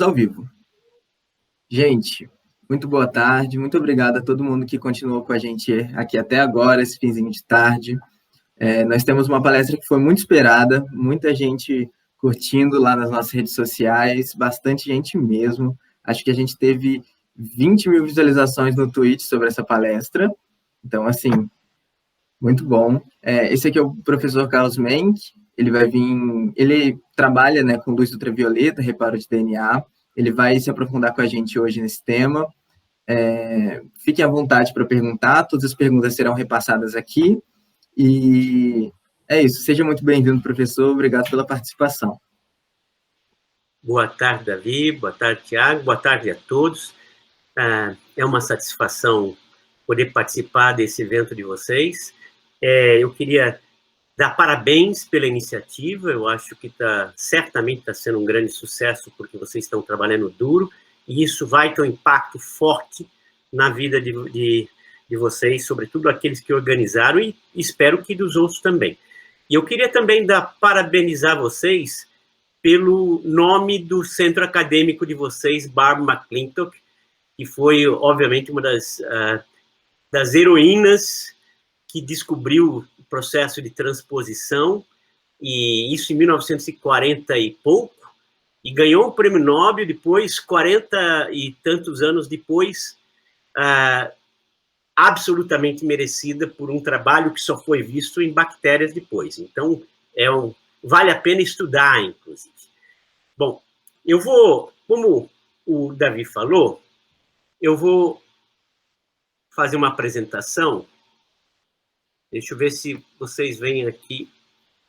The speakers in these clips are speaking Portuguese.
Ao vivo. Gente, muito boa tarde, muito obrigado a todo mundo que continuou com a gente aqui até agora, esse finzinho de tarde. Nós temos uma palestra que foi muito esperada, muita gente curtindo lá nas nossas redes sociais, bastante gente mesmo. Acho que a gente teve 20 mil visualizações no Twitch sobre essa palestra. Então, assim, muito bom. Esse aqui é o professor Carlos Menck. Ele trabalha, né, com luz ultravioleta, reparo de DNA. Ele vai se aprofundar com a gente hoje nesse tema. Fiquem à vontade para perguntar, todas as perguntas serão repassadas aqui. E é isso. Seja muito bem-vindo, professor. Obrigado pela participação. Boa tarde, Davi. Boa tarde, Tiago. Boa tarde a todos. É uma satisfação poder participar desse evento de vocês. Eu queria dar parabéns pela iniciativa. Eu acho que certamente está sendo um grande sucesso, porque vocês estão trabalhando duro, e isso vai ter um impacto forte na vida de vocês, sobretudo aqueles que organizaram, e espero que dos outros também. E eu queria também parabenizar vocês pelo nome do centro acadêmico de vocês, Barbara McClintock, que foi, obviamente, uma das heroínas que descobriu o processo de transposição, e isso em 1940 e pouco, e ganhou o prêmio Nobel depois, 40 e tantos anos depois, absolutamente merecida por um trabalho que só foi visto em bactérias depois. Então, vale a pena estudar, inclusive. Bom, como o Davi falou, eu vou fazer uma apresentação. Deixa eu ver se vocês veem aqui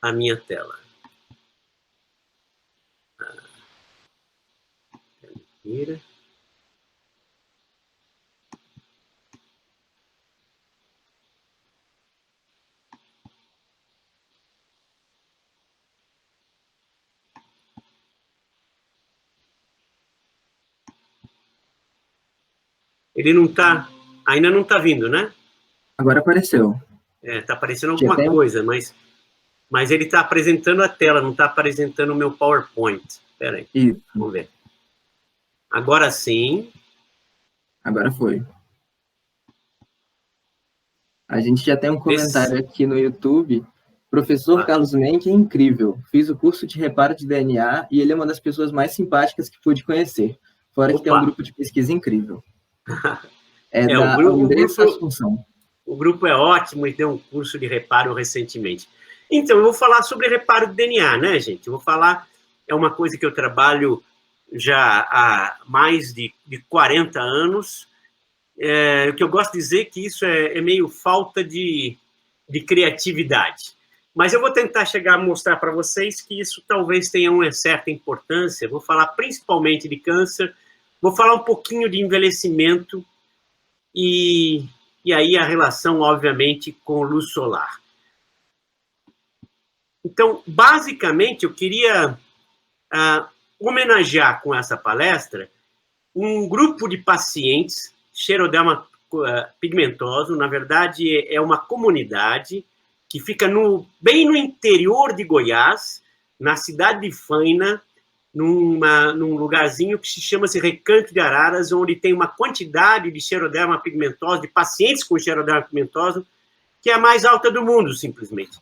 a minha tela. Mira. Ele não está, ainda não está vindo, né? Agora apareceu. Está aparecendo alguma coisa, mas ele está apresentando a tela, não está apresentando o meu PowerPoint. Espera aí, vamos ver. Agora sim. Agora foi. A gente já tem um comentário aqui no YouTube. Professor Carlos Menck é incrível. Fiz o curso de reparo de DNA e ele é uma das pessoas mais simpáticas que pude conhecer. Fora que tem um grupo de pesquisa incrível. O grupo é ótimo e deu um curso de reparo recentemente. Então, eu vou falar sobre reparo de DNA, né, gente? É uma coisa que eu trabalho já há mais de 40 anos. O que eu gosto de dizer é que isso é meio falta de criatividade. Mas eu vou tentar chegar a mostrar para vocês que isso talvez tenha uma certa importância. Vou falar principalmente de câncer, vou falar um pouquinho de envelhecimento e aí a relação, obviamente, com luz solar. Então, basicamente, eu queria homenagear com essa palestra um grupo de pacientes, Xeroderma pigmentoso. Na verdade, é uma comunidade que fica bem no interior de Goiás, na cidade de Faina, num lugarzinho que se chama-se Recanto de Araras, onde tem uma quantidade de Xeroderma pigmentosa, de pacientes com Xeroderma pigmentosa, que é a mais alta do mundo, simplesmente.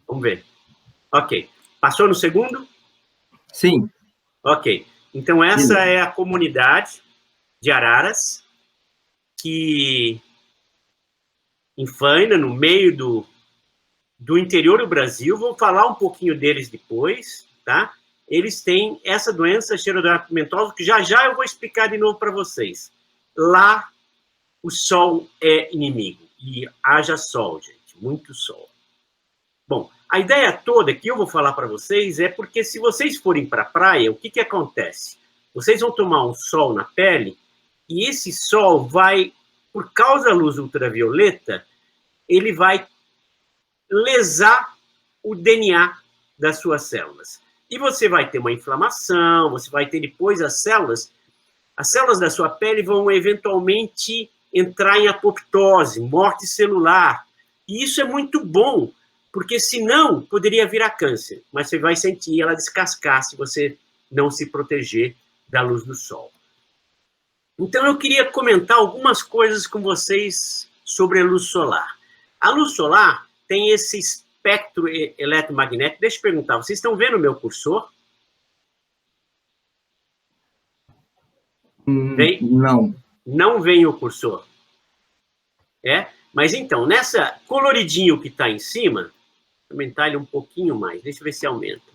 Vamos ver. Ok. Passou no segundo? Sim. Ok. Então, essa é a comunidade de Araras, que em Faina, no meio do interior do Brasil. Vou falar um pouquinho deles depois, tá? Eles têm essa doença Xeroderma pigmentosa, que já eu vou explicar de novo para vocês. Lá, o sol é inimigo. E haja sol, gente. Muito sol. Bom, a ideia toda que eu vou falar para vocês é porque se vocês forem para a praia, o que acontece? Vocês vão tomar um sol na pele e esse sol vai, por causa da luz ultravioleta, ele vai lesar o DNA das suas células. E você vai ter uma inflamação, você vai ter depois as células da sua pele vão eventualmente entrar em apoptose, morte celular. E isso é muito bom, porque senão poderia virar câncer, mas você vai sentir ela descascar se você não se proteger da luz do sol. Então, eu queria comentar algumas coisas com vocês sobre a luz solar. A luz solar tem esse espectro eletromagnético. Deixa eu perguntar, vocês estão vendo o meu cursor? Vem? Não. Não vem o cursor. Mas então, nessa coloridinho que está em cima, vou aumentar ele um pouquinho mais, deixa eu ver se aumenta.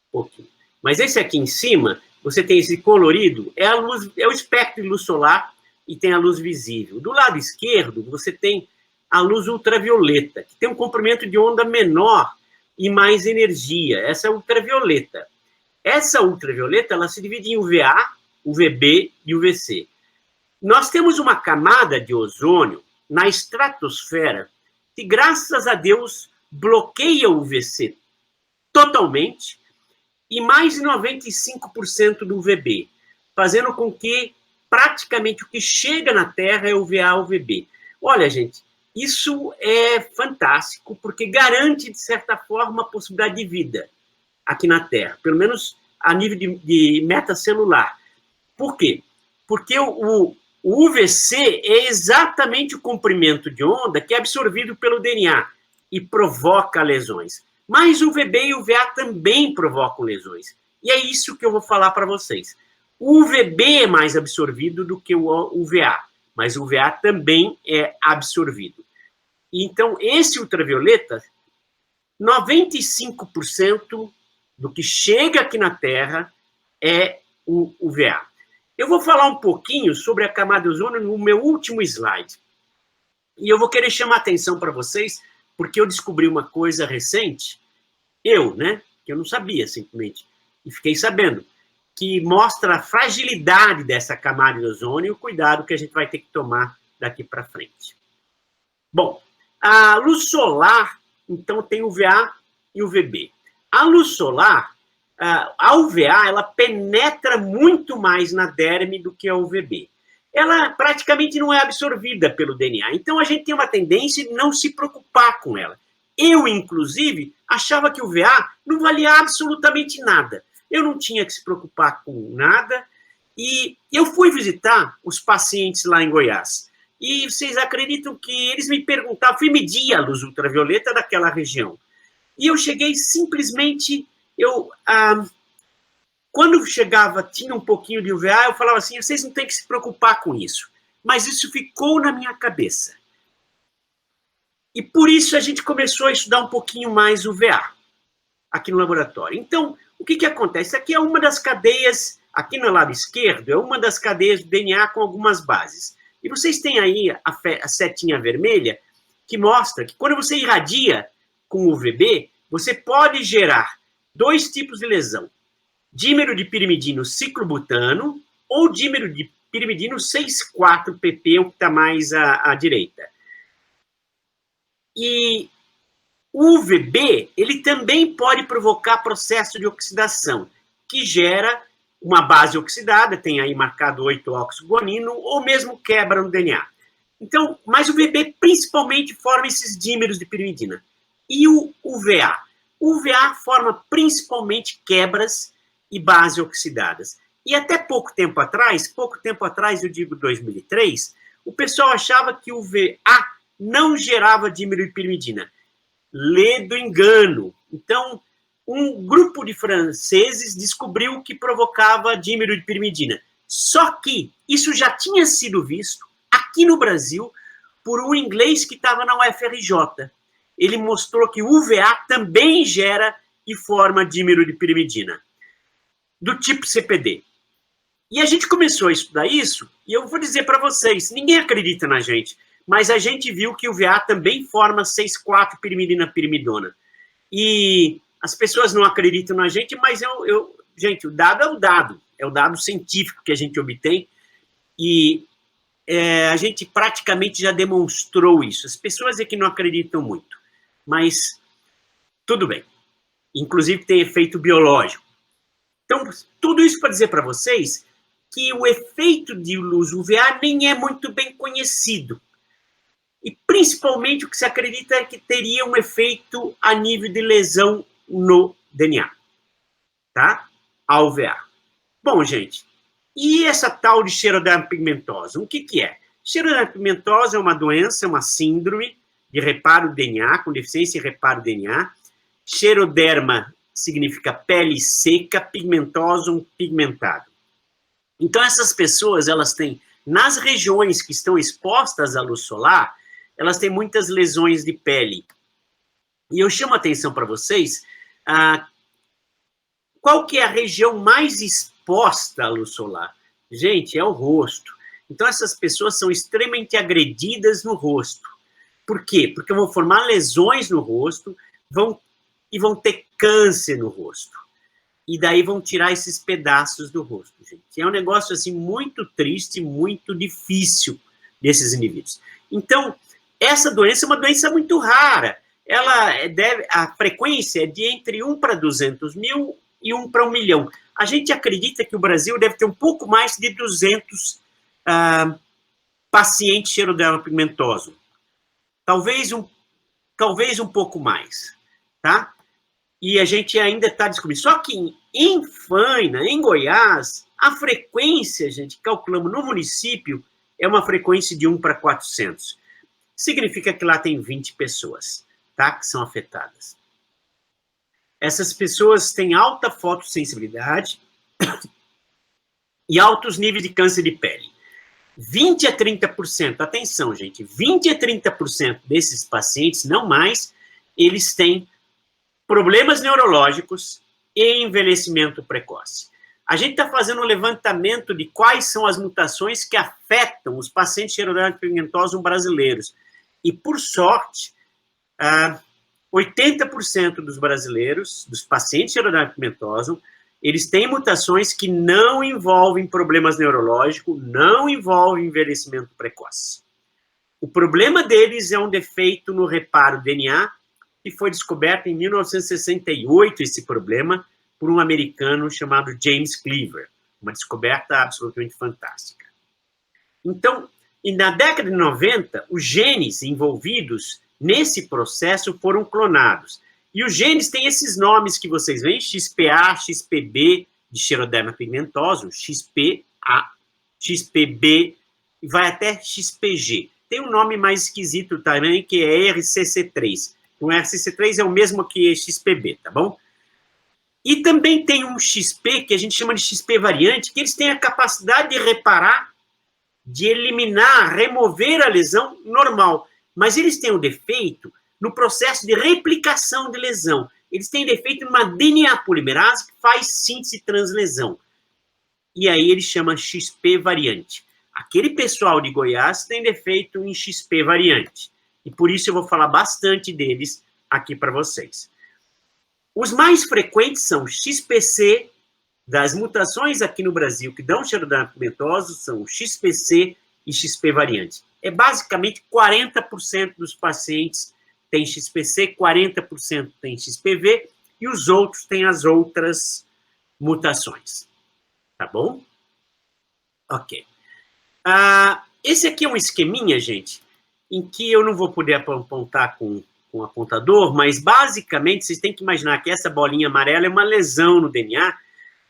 Um pouquinho. Mas esse aqui em cima, você tem esse colorido, é o espectro de luz solar e tem a luz visível. Do lado esquerdo, você tem a luz ultravioleta, que tem um comprimento de onda menor e mais energia. Essa é a ultravioleta. Essa ultravioleta, ela se divide em UVA, UVB e UVC. Nós temos uma camada de ozônio na estratosfera que, graças a Deus, bloqueia o UVC totalmente e mais de 95% do UVB, fazendo com que praticamente o que chega na Terra é UVA, UVB. Olha, gente, isso é fantástico porque garante, de certa forma, a possibilidade de vida aqui na Terra, pelo menos a nível de metacelular. Por quê? Porque o UVC é exatamente o comprimento de onda que é absorvido pelo DNA e provoca lesões. Mas o UVB e o UVA também provocam lesões. E é isso que eu vou falar para vocês. O UVB é mais absorvido do que o UVA, mas o UVA também é absorvido. Então, esse ultravioleta, 95% do que chega aqui na Terra é o UVA. Eu vou falar um pouquinho sobre a camada de ozônio no meu último slide. E eu vou querer chamar a atenção para vocês, porque eu descobri uma coisa recente, que eu não sabia simplesmente, e fiquei sabendo, que mostra a fragilidade dessa camada de ozônio e o cuidado que a gente vai ter que tomar daqui para frente. Bom, a luz solar, então, tem UVA e UVB. A luz solar, a UVA, ela penetra muito mais na derme do que a UVB. Ela praticamente não é absorvida pelo DNA. Então, a gente tem uma tendência de não se preocupar com ela. Eu, inclusive, achava que o UVA não valia absolutamente nada. Eu não tinha que se preocupar com nada. E eu fui visitar os pacientes lá em Goiás. E vocês acreditam que eles me perguntavam, fui medir a luz ultravioleta daquela região. E eu cheguei simplesmente... Quando chegava, tinha um pouquinho de UVA, eu falava assim, vocês não têm que se preocupar com isso. Mas isso ficou na minha cabeça. E por isso a gente começou a estudar um pouquinho mais UVA aqui no laboratório. Então, o que acontece? Aqui é uma das cadeias, aqui no lado esquerdo, é uma das cadeias do DNA com algumas bases. E vocês têm aí a setinha vermelha que mostra que quando você irradia com UVB, você pode gerar dois tipos de lesão. Dímero de pirimidino ciclobutano ou dímero de pirimidino 6,4-PP, o que está mais à direita. E o UVB, ele também pode provocar processo de oxidação, que gera uma base oxidada, tem aí marcado 8-oxiguanino, ou mesmo quebra no DNA. Então, mas o UVB principalmente forma esses dímeros de pirimidina. E o UVA? O UVA forma principalmente quebras e bases oxidadas. E até pouco tempo atrás, eu digo 2003, o pessoal achava que o UVA não gerava dímero de pirimidina. Lê do engano. Então, um grupo de franceses descobriu que provocava dímero de pirimidina. Só que isso já tinha sido visto aqui no Brasil por um inglês que estava na UFRJ. Ele mostrou que o UVA também gera e forma dímero de pirimidina, do tipo CPD. E a gente começou a estudar isso, e eu vou dizer para vocês, ninguém acredita na gente, mas a gente viu que o UVA também forma 6,4-pirimidina-pirimidona. E as pessoas não acreditam na gente, mas gente, o dado é o dado científico que a gente obtém, e a gente praticamente já demonstrou isso. As pessoas é que não acreditam muito, mas tudo bem. Inclusive tem efeito biológico. Então, tudo isso para dizer para vocês que o efeito de luz UVA nem é muito bem conhecido. E, principalmente, o que se acredita é que teria um efeito a nível de lesão no DNA. Tá? alvear. Bom, gente, e essa tal de xeroderma pigmentosa? O que é? Xeroderma pigmentosa é uma doença, é uma síndrome de reparo do DNA, com deficiência em reparo do DNA. Xeroderma significa pele seca, pigmentosum, pigmentado. Então, essas pessoas, elas têm, nas regiões que estão expostas à luz solar, elas têm muitas lesões de pele. E eu chamo a atenção para vocês, qual que é a região mais exposta à luz solar? Gente, é o rosto. Então, essas pessoas são extremamente agredidas no rosto. Por quê? Porque vão formar lesões no rosto e vão ter câncer no rosto. E daí vão tirar esses pedaços do rosto, gente. É um negócio, assim, muito triste, muito difícil desses indivíduos. Então, essa doença é uma doença muito rara. A frequência é de entre 1 para 200 mil e 1 para 1 milhão. A gente acredita que o Brasil deve ter um pouco mais de 200 pacientes xeroderma pigmentoso. Talvez um pouco mais, tá? E a gente ainda está descobrindo. Só que em Faina, em Goiás, a frequência, gente, calculamos no município, é uma frequência de 1 para 400. Significa que lá tem 20 pessoas, tá? Que são afetadas. Essas pessoas têm alta fotossensibilidade e altos níveis de câncer de pele. 20 a 30%, atenção, gente, 20 a 30% desses pacientes, não mais, eles têm problemas neurológicos e envelhecimento precoce. A gente está fazendo um levantamento de quais são as mutações que afetam os pacientes xeroderma pigmentosos brasileiros. E, por sorte, 80% dos brasileiros, dos pacientes xeroderma pigmentosos, eles têm mutações que não envolvem problemas neurológicos, não envolvem envelhecimento precoce. O problema deles é um defeito no reparo DNA, que foi descoberto em 1968, esse problema, por um americano chamado James Cleaver. Uma descoberta absolutamente fantástica. Então, na década de 90, os genes envolvidos nesse processo foram clonados. E os genes têm esses nomes que vocês veem, XPA, XPB, de xeroderma pigmentosa, XPA, XPB, e vai até XPG. Tem um nome mais esquisito também, que é RCC3. O RCC3 é o mesmo que XPB, tá bom? E também tem um XP, que a gente chama de XP variante, que eles têm a capacidade de reparar, de eliminar, remover a lesão normal. Mas eles têm um defeito no processo de replicação de lesão. Eles têm defeito numa DNA polimerase que faz síntese translesão. E aí ele chama XP variante. Aquele pessoal de Goiás tem defeito em XP variante. E por isso eu vou falar bastante deles aqui para vocês. Os mais frequentes são XPC, das mutações aqui no Brasil que dão xeroderma pigmentoso, são XPC e XP variante. É basicamente 40% dos pacientes têm XPC, 40% têm XPV, e os outros têm as outras mutações. Tá bom? Ok. Esse aqui é um esqueminha, gente, em que eu não vou poder apontar com apontador, mas basicamente vocês têm que imaginar que essa bolinha amarela é uma lesão no DNA,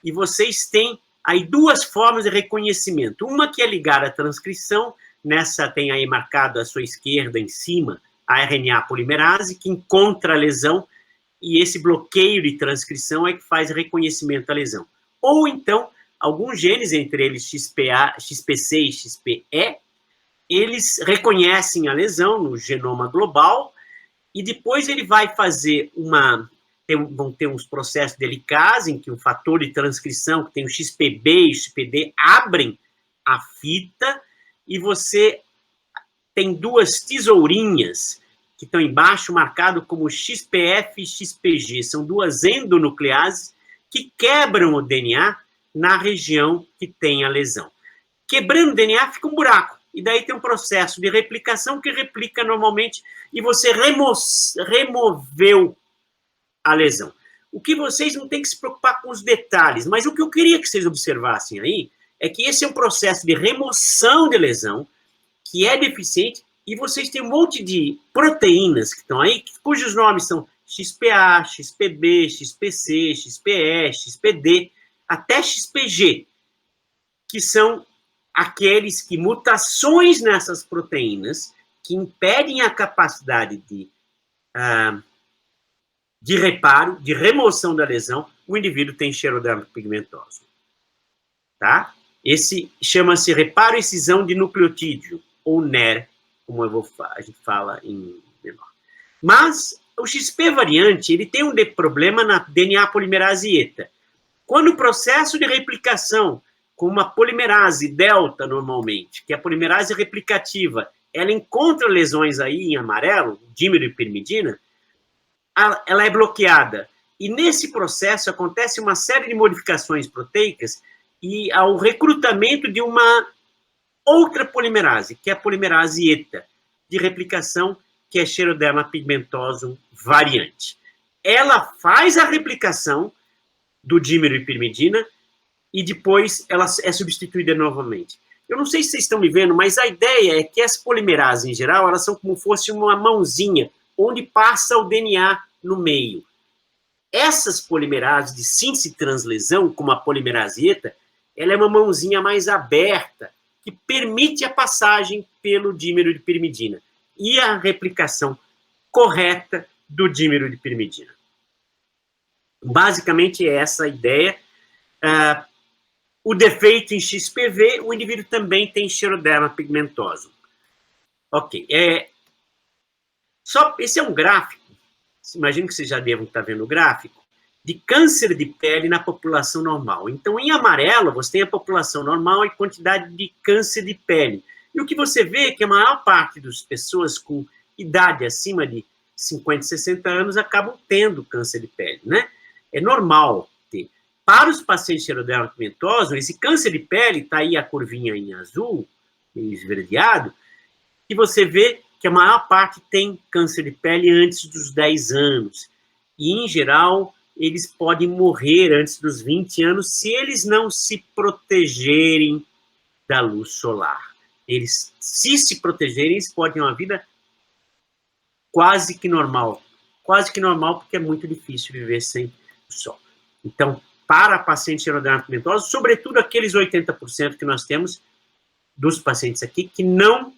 e vocês têm aí duas formas de reconhecimento. Uma que é ligada à transcrição, nessa tem aí marcado à sua esquerda, em cima, a RNA polimerase, que encontra a lesão, e esse bloqueio de transcrição é que faz reconhecimento da lesão. Ou então, alguns genes, entre eles XPC e XPE, eles reconhecem a lesão no genoma global, e depois ele vai fazer vão ter uns processos de helicase, em que um fator de transcrição, que tem o XPB e o XPD, abrem a fita, e você tem duas tesourinhas que estão embaixo, marcado como XPF e XPG. São duas endonucleases que quebram o DNA na região que tem a lesão. Quebrando o DNA, fica um buraco. E daí tem um processo de replicação que replica normalmente, e você removeu a lesão. O que vocês não têm que se preocupar com os detalhes, mas o que eu queria que vocês observassem aí é que esse é um processo de remoção de lesão que é deficiente, e vocês têm um monte de proteínas que estão aí, cujos nomes são XPA, XPB, XPC, XPE, XPD, até XPG, que são aqueles que mutações nessas proteínas que impedem a capacidade de reparo, de remoção da lesão, o indivíduo tem xeroderma pigmentosa. Tá? Esse chama-se reparo e cisão de nucleotídeo, ou NER, como a gente fala em menor. Mas o XP variante, ele tem um problema na DNA polimerase ETA. Quando o processo de replicação com uma polimerase delta, normalmente, que é a polimerase replicativa, ela encontra lesões aí em amarelo, dímero e pirimidina, ela é bloqueada. E nesse processo acontece uma série de modificações proteicas e ao recrutamento de uma outra polimerase, que é a polimerase ETA, de replicação, que é Xeroderma pigmentosum variante. Ela faz a replicação do dímero e pirimidina e depois ela é substituída novamente. Eu não sei se vocês estão me vendo, mas a ideia é que as polimerases, em geral, elas são como se fosse uma mãozinha, onde passa o DNA no meio. Essas polimerases de síntese translesão, como a polimerase ETA, ela é uma mãozinha mais aberta, que permite a passagem pelo dímero de pirimidina e a replicação correta do dímero de pirimidina. Basicamente, é essa a ideia. O defeito em XPV, o indivíduo também tem xeroderma pigmentosum. Ok. Esse é um gráfico, imagino que vocês já devam estar vendo o gráfico, de câncer de pele na população normal. Então, em amarelo, você tem a população normal e quantidade de câncer de pele. E o que você vê é que a maior parte das pessoas com idade acima de 50, 60 anos acabam tendo câncer de pele, né? É normal ter. Para os pacientes xeroderma pigmentosa, esse câncer de pele, está aí a curvinha em azul, meio esverdeado, e você vê que a maior parte tem câncer de pele antes dos 10 anos. E, em geral, eles podem morrer antes dos 20 anos se eles não se protegerem da luz solar. Eles, se protegerem, eles podem ter uma vida quase que normal. Quase que normal, porque é muito difícil viver sem o sol. Então, para pacientes xeroderma pigmentosa, sobretudo aqueles 80% que nós temos dos pacientes aqui que não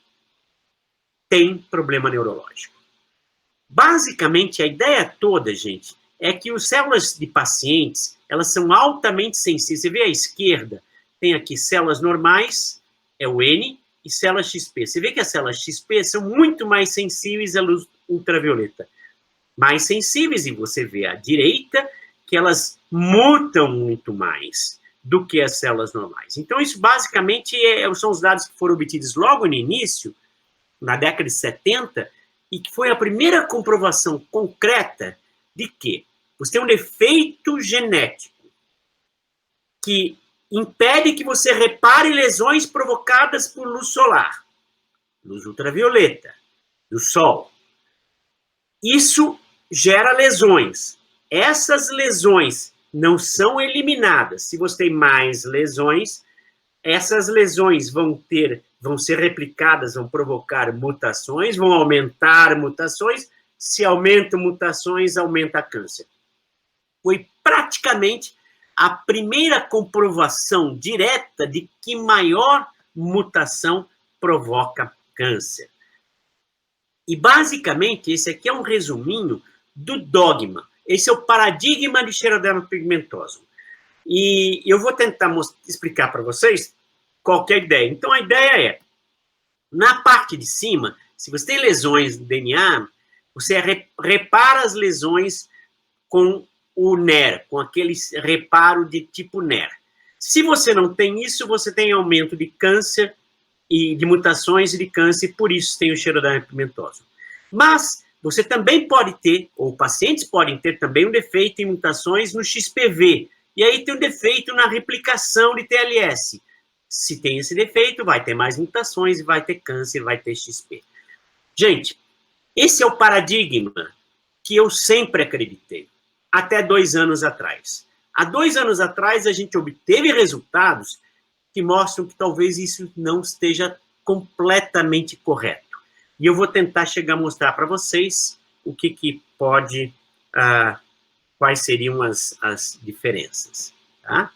tem problema neurológico. Basicamente, a ideia toda, gente, é que as células de pacientes, elas são altamente sensíveis. Você vê à esquerda, tem aqui células normais, é o N, e células XP. Você vê que as células XP são muito mais sensíveis à luz ultravioleta. Mais sensíveis, e você vê à direita, que elas mutam muito mais do que as células normais. Então, isso basicamente são os dados que foram obtidos logo no início, na década de 70, e que foi a primeira comprovação concreta de que você tem um defeito genético que impede que você repare lesões provocadas por luz solar, luz ultravioleta, do sol. Isso gera lesões. Essas lesões não são eliminadas. Se você tem mais lesões, essas lesões vão ser replicadas, vão provocar mutações, vão aumentar mutações. Se aumentam mutações, aumenta câncer. Foi praticamente a primeira comprovação direta de que maior mutação provoca câncer. E, basicamente, esse aqui é um resuminho do dogma. Esse é o paradigma de xeroderma pigmentosum. E eu vou tentar explicar para vocês qual que é a ideia. Então, a ideia é, na parte de cima, se você tem lesões no DNA, você repara as lesões com o NER, com aquele reparo de tipo NER. Se você não tem isso, você tem aumento de câncer e de mutações de câncer, e por isso tem o xeroderma pigmentosum. Mas você também pode ter, ou pacientes podem ter também um defeito em mutações no XPV, e aí tem um defeito na replicação de TLS. Se tem esse defeito, vai ter mais mutações, vai ter câncer, vai ter XP. Gente, esse é o paradigma que eu sempre acreditei, até 2 anos atrás. Há 2 anos atrás, a gente obteve resultados que mostram que talvez isso não esteja completamente correto. E eu vou tentar chegar a mostrar para vocês o que pode, quais seriam as diferenças, tá?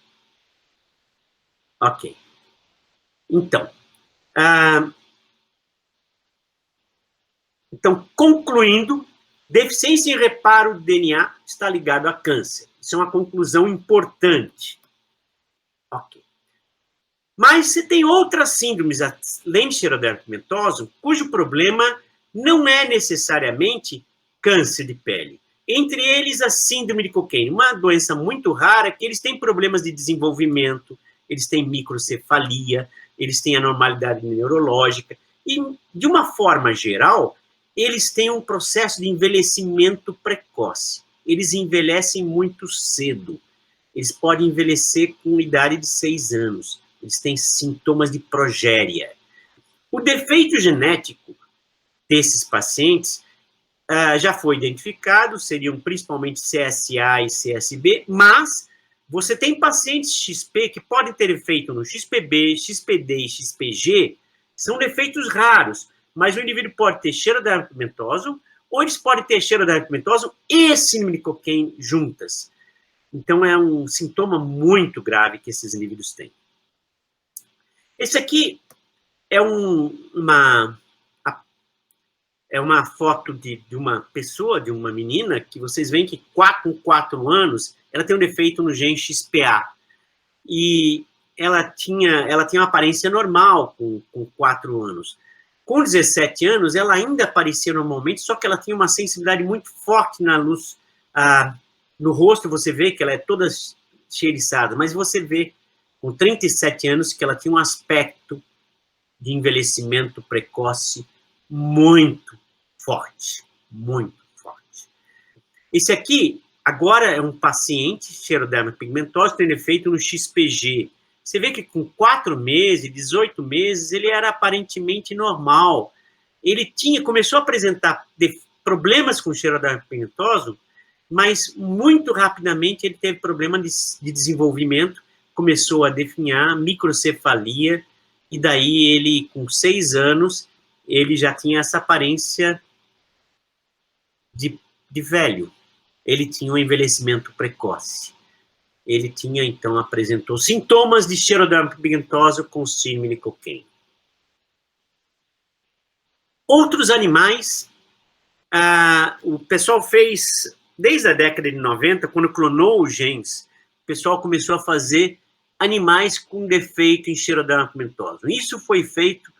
Ok. Então, concluindo, deficiência em reparo do DNA está ligado a câncer. Isso é uma conclusão importante. Ok. Mas você tem outras síndromes, além de xeroderma pigmentosa, cujo problema não é necessariamente câncer de pele. Entre eles, a síndrome de Cockayne, uma doença muito rara, que eles têm problemas de desenvolvimento, eles têm microcefalia, eles têm anormalidade neurológica, e, de uma forma geral, eles têm um processo de envelhecimento precoce. Eles envelhecem muito cedo. Eles podem envelhecer com idade de 6 anos. Eles têm sintomas de progéria. O defeito genético desses pacientes já foi identificado, seriam principalmente CSA e CSB, mas você tem pacientes XP que podem ter efeito no XPB, XPD e XPG, são defeitos raros, mas o indivíduo pode ter xeroderma pigmentosa, ou eles podem ter xeroderma pigmentosa e síndrome de Cockayne juntas. Então, é um sintoma muito grave que esses indivíduos têm. Esse aqui é uma foto de uma pessoa, de uma menina, que vocês veem que com 4 anos, ela tem um defeito no gene XPA. E ela tinha uma aparência normal com 4 anos. Com 17 anos, ela ainda aparecia normalmente, só que ela tinha uma sensibilidade muito forte na luz. No rosto, você vê que ela é toda cheiriçada, mas você vê, com 37 anos, que ela tinha um aspecto de envelhecimento precoce muito forte, muito forte. Esse aqui, agora, é um paciente, xeroderma pigmentosa, tem defeito no XPG. Você vê que com 4 meses, 18 meses, ele era aparentemente normal. Ele começou a apresentar problemas com xeroderma pigmentosa, mas muito rapidamente ele teve problema de desenvolvimento, começou a definhar microcefalia, e daí ele, com 6 anos, ele já tinha essa aparência de velho. Ele tinha um envelhecimento precoce. Ele tinha, então, apresentou sintomas de xeroderma pigmentosa com síndrome de Cockayne. Outros animais, o pessoal fez, desde a década de 90, quando clonou os genes, o pessoal começou a fazer animais com defeito em xeroderma pigmentosa. Isso foi feito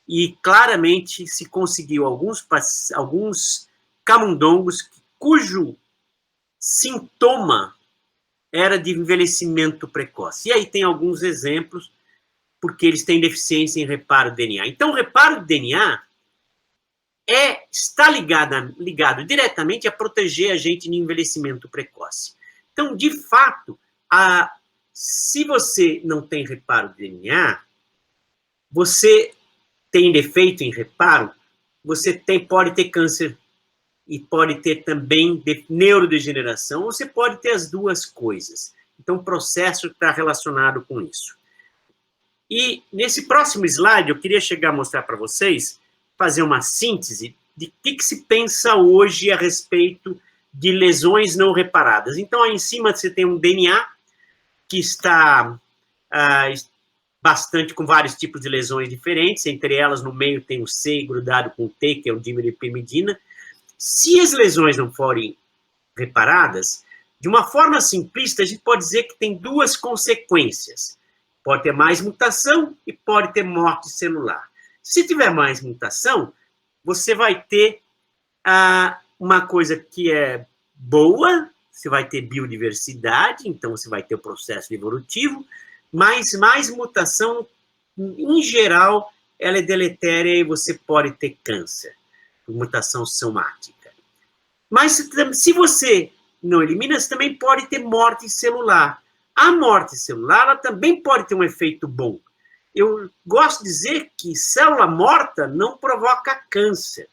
e claramente se conseguiu alguns camundongos cujo sintoma era de envelhecimento precoce. E aí tem alguns exemplos, porque eles têm deficiência em reparo de DNA. Então, o reparo de DNA está ligado diretamente a proteger a gente de envelhecimento precoce. Então, de fato, se você não tem reparo de DNA, você tem defeito em reparo, você pode ter câncer e pode ter também neurodegeneração, ou você pode ter as duas coisas. Então, o processo está relacionado com isso. E nesse próximo slide, eu queria chegar a mostrar para vocês, fazer uma síntese de que se pensa hoje a respeito de lesões não reparadas. Então, aí em cima você tem um DNA que está bastante com vários tipos de lesões diferentes, entre elas, no meio tem o C grudado com o T, que é o dimerilpimidina. Se as lesões não forem reparadas, de uma forma simplista, a gente pode dizer que tem 2 consequências. Pode ter mais mutação e pode ter morte celular. Se tiver mais mutação, você vai ter uma coisa que é boa, você vai ter biodiversidade, então você vai ter o processo evolutivo, mas mais mutação, em geral, ela é deletéria e você pode ter câncer, mutação somática. Mas se você não elimina, você também pode ter morte celular. A morte celular, ela também pode ter um efeito bom. Eu gosto de dizer que célula morta não provoca câncer.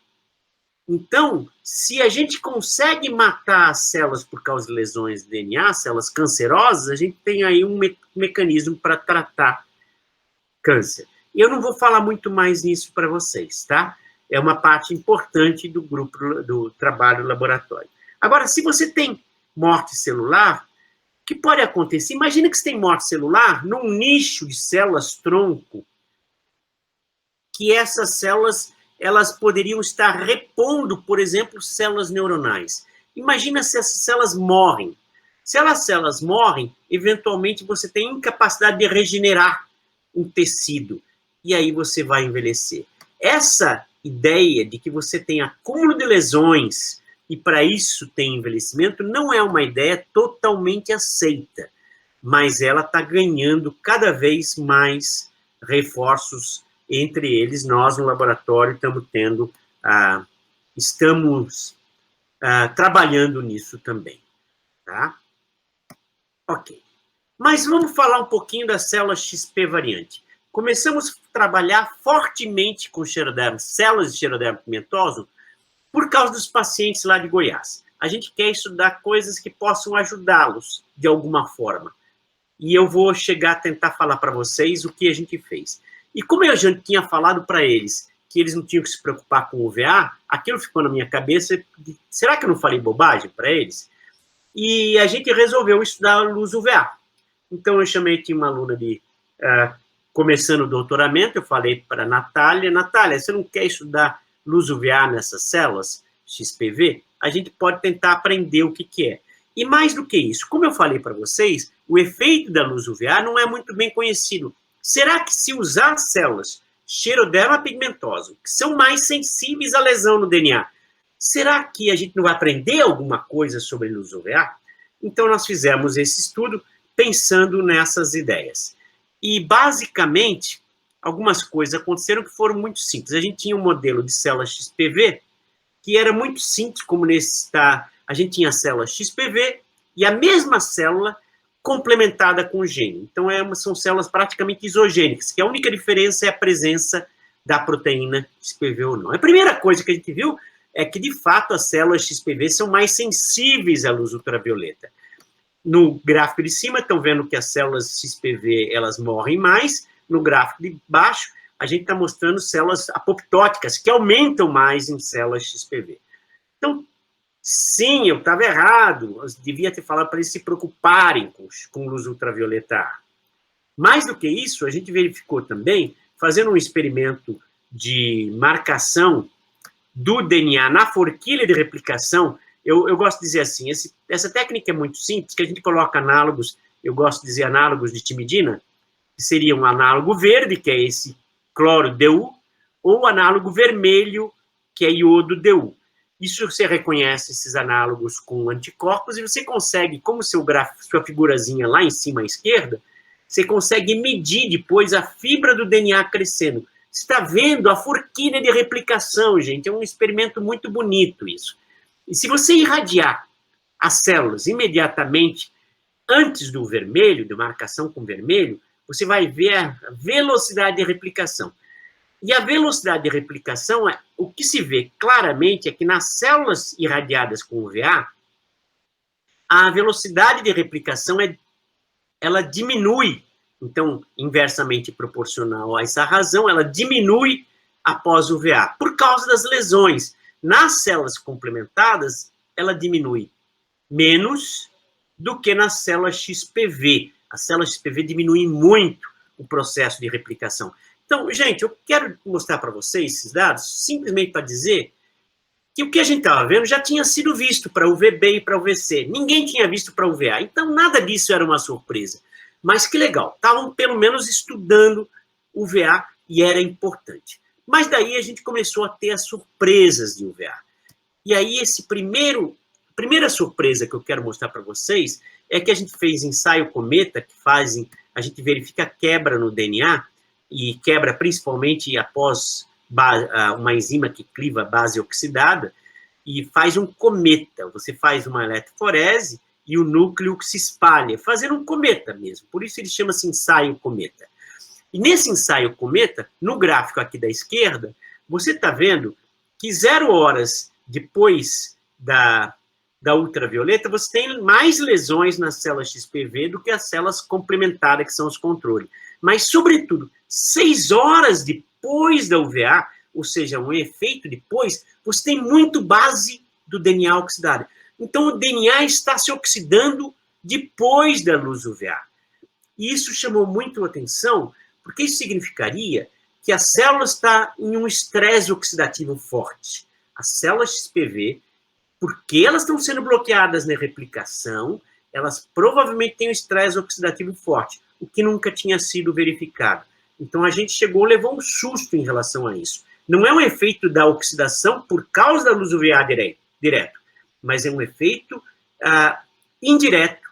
Então, se a gente consegue matar as células por causa de lesões de DNA, células cancerosas, a gente tem aí um mecanismo para tratar câncer. E eu não vou falar muito mais nisso para vocês, tá? É uma parte importante do grupo do trabalho laboratório. Agora, se você tem morte celular, que pode acontecer? Imagina que você tem morte celular num nicho de células-tronco, que essas células elas poderiam estar repondo, por exemplo, células neuronais. Imagina se essas células morrem. Se as células morrem, eventualmente você tem incapacidade de regenerar um tecido, e aí você vai envelhecer. Essa ideia de que você tem acúmulo de lesões e para isso tem envelhecimento não é uma ideia totalmente aceita, mas ela está ganhando cada vez mais reforços. Entre eles, nós no laboratório estamos trabalhando nisso também, tá? Ok. Mas vamos falar um pouquinho da célula XP variante. Começamos a trabalhar fortemente com células de Xeroderma pigmentoso por causa dos pacientes lá de Goiás. A gente quer estudar coisas que possam ajudá-los de alguma forma. E eu vou chegar a tentar falar para vocês o que a gente fez. E como eu já tinha falado para eles que eles não tinham que se preocupar com o UVA, aquilo ficou na minha cabeça. Será que eu não falei bobagem para eles? E a gente resolveu estudar a luz UVA. Então, eu chamei aqui uma aluna começando o doutoramento, eu falei para a Natália, Natália, você não quer estudar luz UVA nessas células XPV? A gente pode tentar aprender o que é. E mais do que isso, como eu falei para vocês, o efeito da luz UVA não é muito bem conhecido. Será que se usar células Xeroderma pigmentosa, que são mais sensíveis à lesão no DNA, será que a gente não vai aprender alguma coisa sobre luz UVA? Então, nós fizemos esse estudo pensando nessas ideias. E, basicamente, algumas coisas aconteceram que foram muito simples. A gente tinha um modelo de célula XPV que era muito simples, como nesse está. A gente tinha a célula XPV e a mesma célula complementada com o gene. Então, são células praticamente isogênicas, que a única diferença é a presença da proteína XPV ou não. A primeira coisa que a gente viu é que, de fato, as células XPV são mais sensíveis à luz ultravioleta. No gráfico de cima, estão vendo que as células XPV, elas morrem mais. No gráfico de baixo, a gente está mostrando células apoptóticas, que aumentam mais em células XPV. Então, sim, eu estava errado. Eu devia ter falado para eles se preocuparem com luz ultravioleta A. Mais do que isso, a gente verificou também, fazendo um experimento de marcação do DNA na forquilha de replicação. Eu gosto de dizer assim, essa técnica é muito simples, que a gente coloca análogos, eu gosto de dizer análogos de timidina, que seria um análogo verde, que é esse cloro DU, ou o análogo vermelho, que é iodo DU. Isso você reconhece esses análogos com anticorpos e você consegue, como sua figurazinha lá em cima à esquerda, você consegue medir depois a fibra do DNA crescendo. Você está vendo a forquilha de replicação, gente, é um experimento muito bonito isso. E se você irradiar as células imediatamente antes do vermelho, de marcação com vermelho, você vai ver a velocidade de replicação. E a velocidade de replicação, o que se vê claramente é que nas células irradiadas com UVA, a velocidade de replicação ela diminui. Então, inversamente proporcional a essa razão, ela diminui após o UVA, por causa das lesões. Nas células complementadas, ela diminui menos do que nas células XPV. As células XPV diminuem muito o processo de replicação. Então, gente, eu quero mostrar para vocês esses dados, simplesmente para dizer que o que a gente estava vendo já tinha sido visto para o UVB e para o UVC. Ninguém tinha visto para o UVA. Então, nada disso era uma surpresa. Mas que legal, estavam pelo menos estudando o UVA e era importante. Mas daí a gente começou a ter as surpresas de UVA. E aí primeira surpresa que eu quero mostrar para vocês é que a gente fez ensaio cometa, que a gente verifica quebra no DNA, e quebra principalmente após uma enzima que cliva a base oxidada, e faz um cometa. Você faz uma eletroforese e o núcleo se espalha, fazendo um cometa mesmo. Por isso ele chama-se ensaio cometa. E nesse ensaio cometa, no gráfico aqui da esquerda, você está vendo que 0 horas depois da ultravioleta, você tem mais lesões nas células XPV do que as células complementares, que são os controles. Mas, sobretudo, 6 horas depois da UVA, ou seja, um efeito depois, você tem muito base do DNA oxidado. Então, o DNA está se oxidando depois da luz UVA. E isso chamou muito a atenção, porque isso significaria que a célula está em um estresse oxidativo forte. As células XPV, porque elas estão sendo bloqueadas na replicação, elas provavelmente têm um estresse oxidativo forte, o que nunca tinha sido verificado. Então, a gente levou um susto em relação a isso. Não é um efeito da oxidação por causa da luz UVA direto, mas é um efeito indireto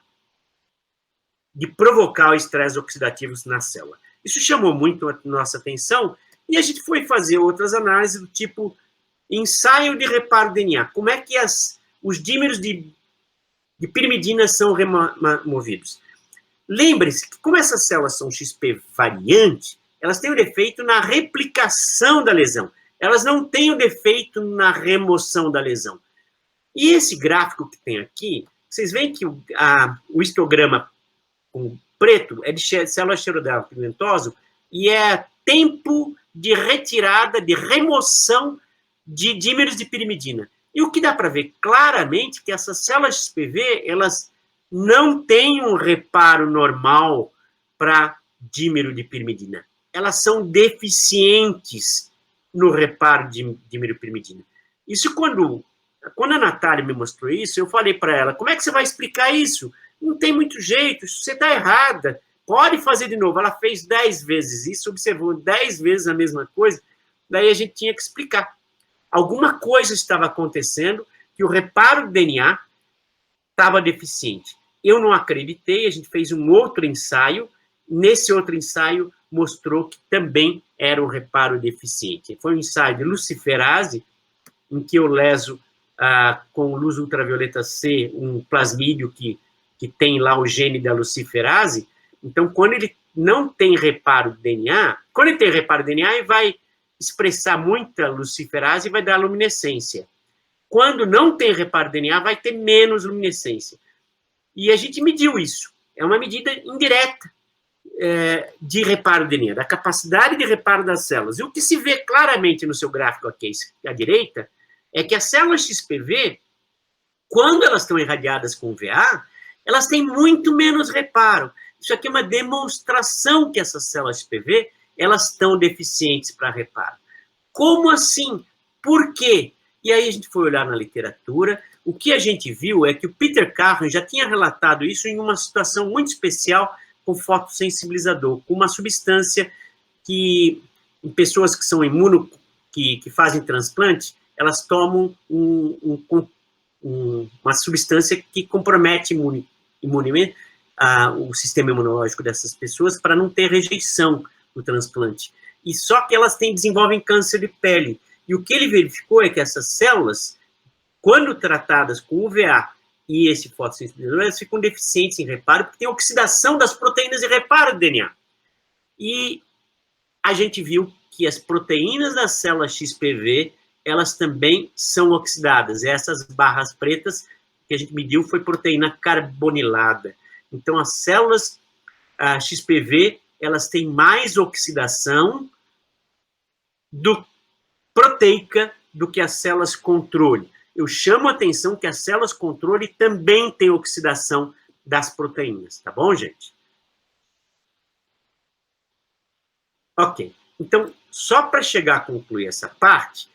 de provocar o estresse oxidativo na célula. Isso chamou muito a nossa atenção e a gente foi fazer outras análises do tipo ensaio de reparo DNA. Como é que os dímeros de pirimidina são removidos? Lembre-se que, como essas células são XP variante, elas têm um defeito na replicação da lesão. Elas não têm um defeito na remoção da lesão. E esse gráfico que tem aqui, vocês veem que o histograma com preto é de célula xeroderma pigmentosa e é tempo de retirada, de remoção de dímeros de pirimidina. E o que dá para ver claramente é que essas células XPV, elas não têm um reparo normal para dímero de pirimidina. Elas são deficientes no reparo de dímero de pirimidina. Isso quando a Natália me mostrou isso, eu falei para ela, como é que você vai explicar isso? Não tem muito jeito, você está errada, pode fazer de novo. Ela fez 10 vezes isso, observou 10 vezes a mesma coisa, daí a gente tinha que explicar. Alguma coisa estava acontecendo que o reparo do DNA estava deficiente. Eu não acreditei, a gente fez um outro ensaio, nesse outro ensaio mostrou que também era um reparo deficiente. Foi um ensaio de luciferase, em que eu leso com luz ultravioleta C um plasmídio que tem lá o gene da luciferase. Então, quando ele não tem reparo do DNA, quando ele tem reparo do DNA, ele vai expressar muita luciferase e vai dar luminescência. Quando não tem reparo do DNA, vai ter menos luminescência. E a gente mediu isso. É uma medida indireta de reparo do DNA, da capacidade de reparo das células. E o que se vê claramente no seu gráfico aqui à direita é que as células XPV, quando elas estão irradiadas com UVA, elas têm muito menos reparo. Isso aqui é uma demonstração que essas células XPV, elas estão deficientes para reparo. Como assim? Por quê? E aí a gente foi olhar na literatura, o que a gente viu é que o Peter Carroll já tinha relatado isso em uma situação muito especial com fotossensibilizador, com uma substância que, em pessoas que são que fazem transplante, elas tomam uma substância que compromete o sistema imunológico dessas pessoas para não ter rejeição no transplante. E só que elas desenvolvem câncer de pele. E o que ele verificou é que essas células, quando tratadas com UVA e esse fotossensibilizador, elas ficam deficientes em reparo, porque tem oxidação das proteínas de reparo do DNA. E a gente viu que as proteínas das células XPV, elas também são oxidadas. Essas barras pretas que a gente mediu foi proteína carbonilada. Então, as células XPV, elas têm mais oxidação proteica do que as células controle. Eu chamo a atenção que as células controle também têm oxidação das proteínas, tá bom, gente? Ok. Então, só para chegar a concluir essa parte,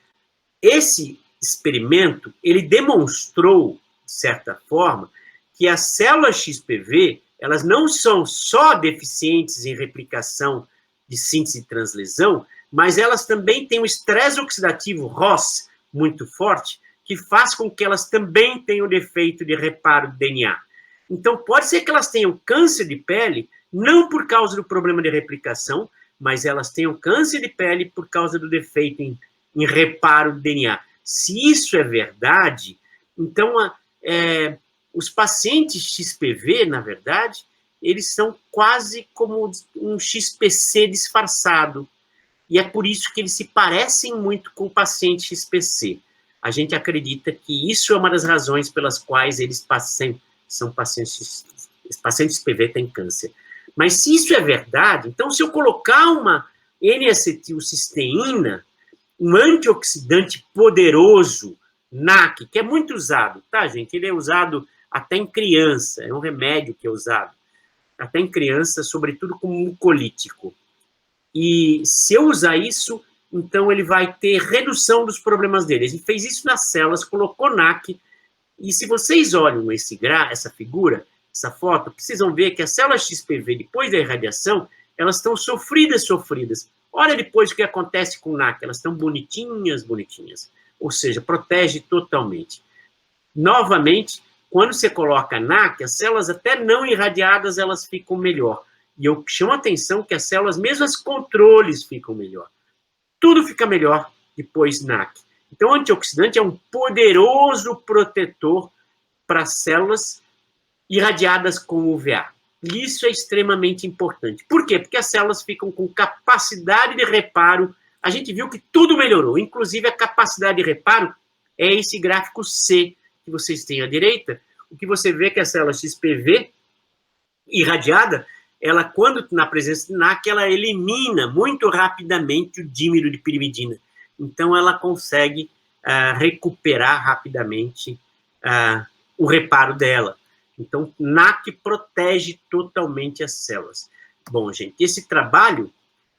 esse experimento, ele demonstrou, de certa forma, que as células XPV, elas não são só deficientes em replicação de síntese de translesão, mas elas também têm um estresse oxidativo ROS muito forte, que faz com que elas também tenham defeito de reparo do DNA. Então, pode ser que elas tenham câncer de pele, não por causa do problema de replicação, mas elas tenham câncer de pele por causa do defeito em reparo do DNA. Se isso é verdade, então os pacientes XPV, na verdade, eles são quase como um XPC disfarçado. E é por isso que eles se parecem muito com o paciente XPC. A gente acredita que isso é uma das razões pelas quais eles são pacientes XPV têm câncer. Mas se isso é verdade, então se eu colocar uma N-acetilcisteína, um antioxidante poderoso, NAC, que é muito usado, tá, gente? Ele é usado até em criança, é um remédio que é usado, até em criança, sobretudo como mucolítico. E se eu usar isso, então ele vai ter redução dos problemas dele. A gente fez isso nas células, colocou NAC, e se vocês olham essa figura, essa foto, vocês vão ver que as células XPV, depois da irradiação, elas estão sofridas. Olha depois o que acontece com o NAC, elas estão bonitinhas. Ou seja, protege totalmente. Novamente, quando você coloca NAC, as células até não irradiadas, elas ficam melhor. E eu chamo a atenção que as células, mesmo as controles, ficam melhor. Tudo fica melhor depois NAC. Então, o antioxidante é um poderoso protetor para células irradiadas com UVA. E isso é extremamente importante. Por quê? Porque as células ficam com capacidade de reparo. A gente viu que tudo melhorou, inclusive a capacidade de reparo é esse gráfico C que vocês têm à direita. O que você vê é que a célula XPV irradiada, ela, quando na presença de NAC, ela elimina muito rapidamente o dímero de pirimidina. Então, ela consegue recuperar rapidamente o reparo dela. Então, NAC protege totalmente as células. Bom, gente, esse trabalho,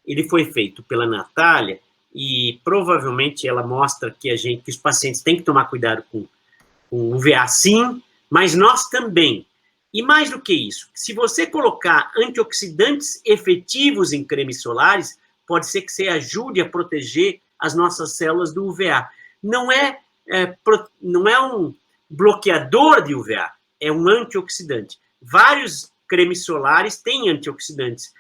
ele foi feito pela Natália, e provavelmente ela mostra que que os pacientes têm que tomar cuidado com UVA, sim, mas nós também. E mais do que isso, se você colocar antioxidantes efetivos em cremes solares, pode ser que você ajude a proteger as nossas células do UVA. Não é um bloqueador de UVA, é um antioxidante. Vários cremes solares têm antioxidantes.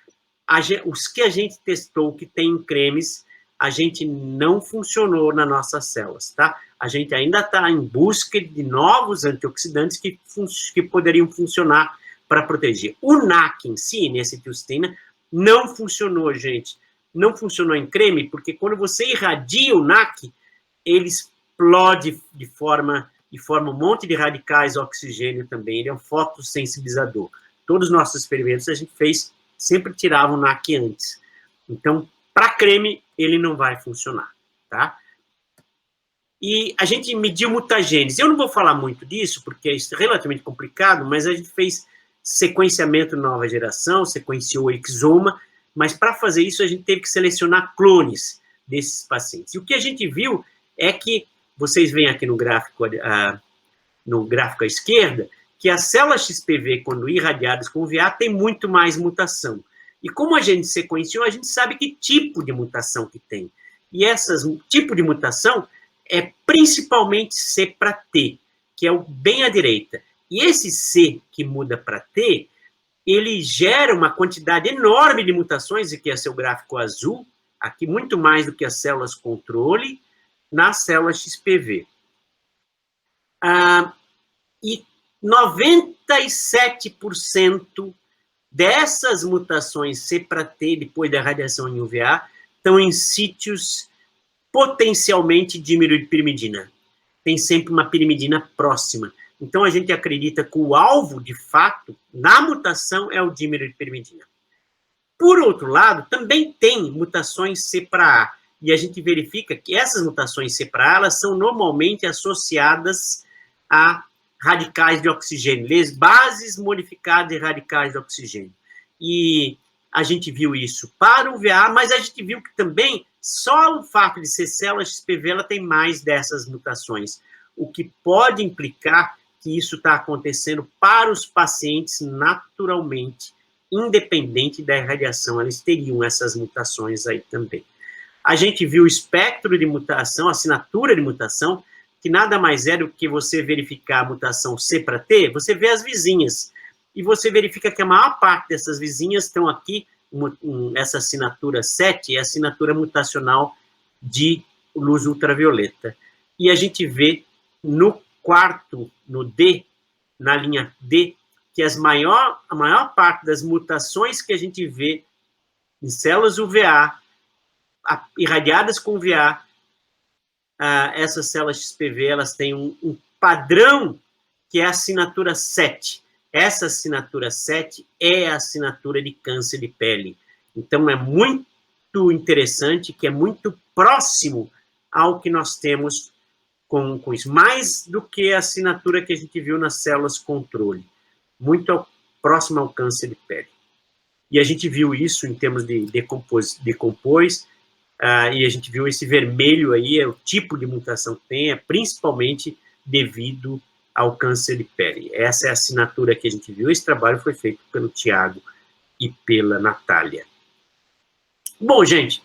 Os que a gente testou que tem em cremes, a gente não funcionou nas nossas células, tá? A gente ainda está em busca de novos antioxidantes que poderiam funcionar para proteger. O NAC em si, N-acetilcisteína, não funcionou, gente. Não funcionou em creme, porque quando você irradia o NAC, ele explode e forma um monte de radicais oxigênio também. Ele é um fotossensibilizador. Todos os nossos experimentos a gente fez, sempre tirava o NAC antes. Então, para creme, ele não vai funcionar, tá? E a gente mediu mutagênese. Eu não vou falar muito disso, porque é relativamente complicado, mas a gente fez sequenciamento nova geração, sequenciou o exoma, mas para fazer isso a gente teve que selecionar clones desses pacientes. E o que a gente viu é que, vocês veem aqui no gráfico à esquerda, que as células XPV, quando irradiadas com UVA, tem muito mais mutação. E como a gente sequenciou, a gente sabe que tipo de mutação que tem. E esse tipo de mutação é principalmente C para T, que é o bem à direita. E esse C que muda para T, ele gera uma quantidade enorme de mutações, e que é seu gráfico azul, aqui muito mais do que as células controle, nas células XPV. E 97% dessas mutações C para T, depois da radiação em UVA, estão em sítios potencialmente dímero de pirimidina. Tem sempre uma pirimidina próxima. Então, a gente acredita que o alvo, de fato, na mutação, é o dímero de pirimidina. Por outro lado, também tem mutações C para A. E a gente verifica que essas mutações C para A, elas são normalmente associadas a radicais de oxigênio, bases modificadas de radicais de oxigênio. E a gente viu isso para o UVA, mas a gente viu que também só o fato de ser célula XPV, ela tem mais dessas mutações, o que pode implicar que isso está acontecendo para os pacientes naturalmente, independente da irradiação, eles teriam essas mutações aí também. A gente viu o espectro de mutação, a assinatura de mutação, que nada mais é do que você verificar a mutação C para T, você vê as vizinhas, e você verifica que a maior parte dessas vizinhas estão aqui, essa assinatura 7 é a assinatura mutacional de luz ultravioleta. E a gente vê no D, na linha D, que a maior parte das mutações que a gente vê em células UVA, irradiadas com UVA, essas células XPV, elas têm um padrão que é a assinatura 7. Essa assinatura 7 é a assinatura de câncer de pele. Então, é muito interessante, que é muito próximo ao que nós temos com isso, mais do que a assinatura que a gente viu nas células controle, muito próximo ao câncer de pele. E a gente viu isso em termos de decompôs, e a gente viu esse vermelho aí, é o tipo de mutação que tem, é principalmente devido ao câncer de pele. Essa é a assinatura que a gente viu. Esse trabalho foi feito pelo Tiago e pela Natália. Bom, gente,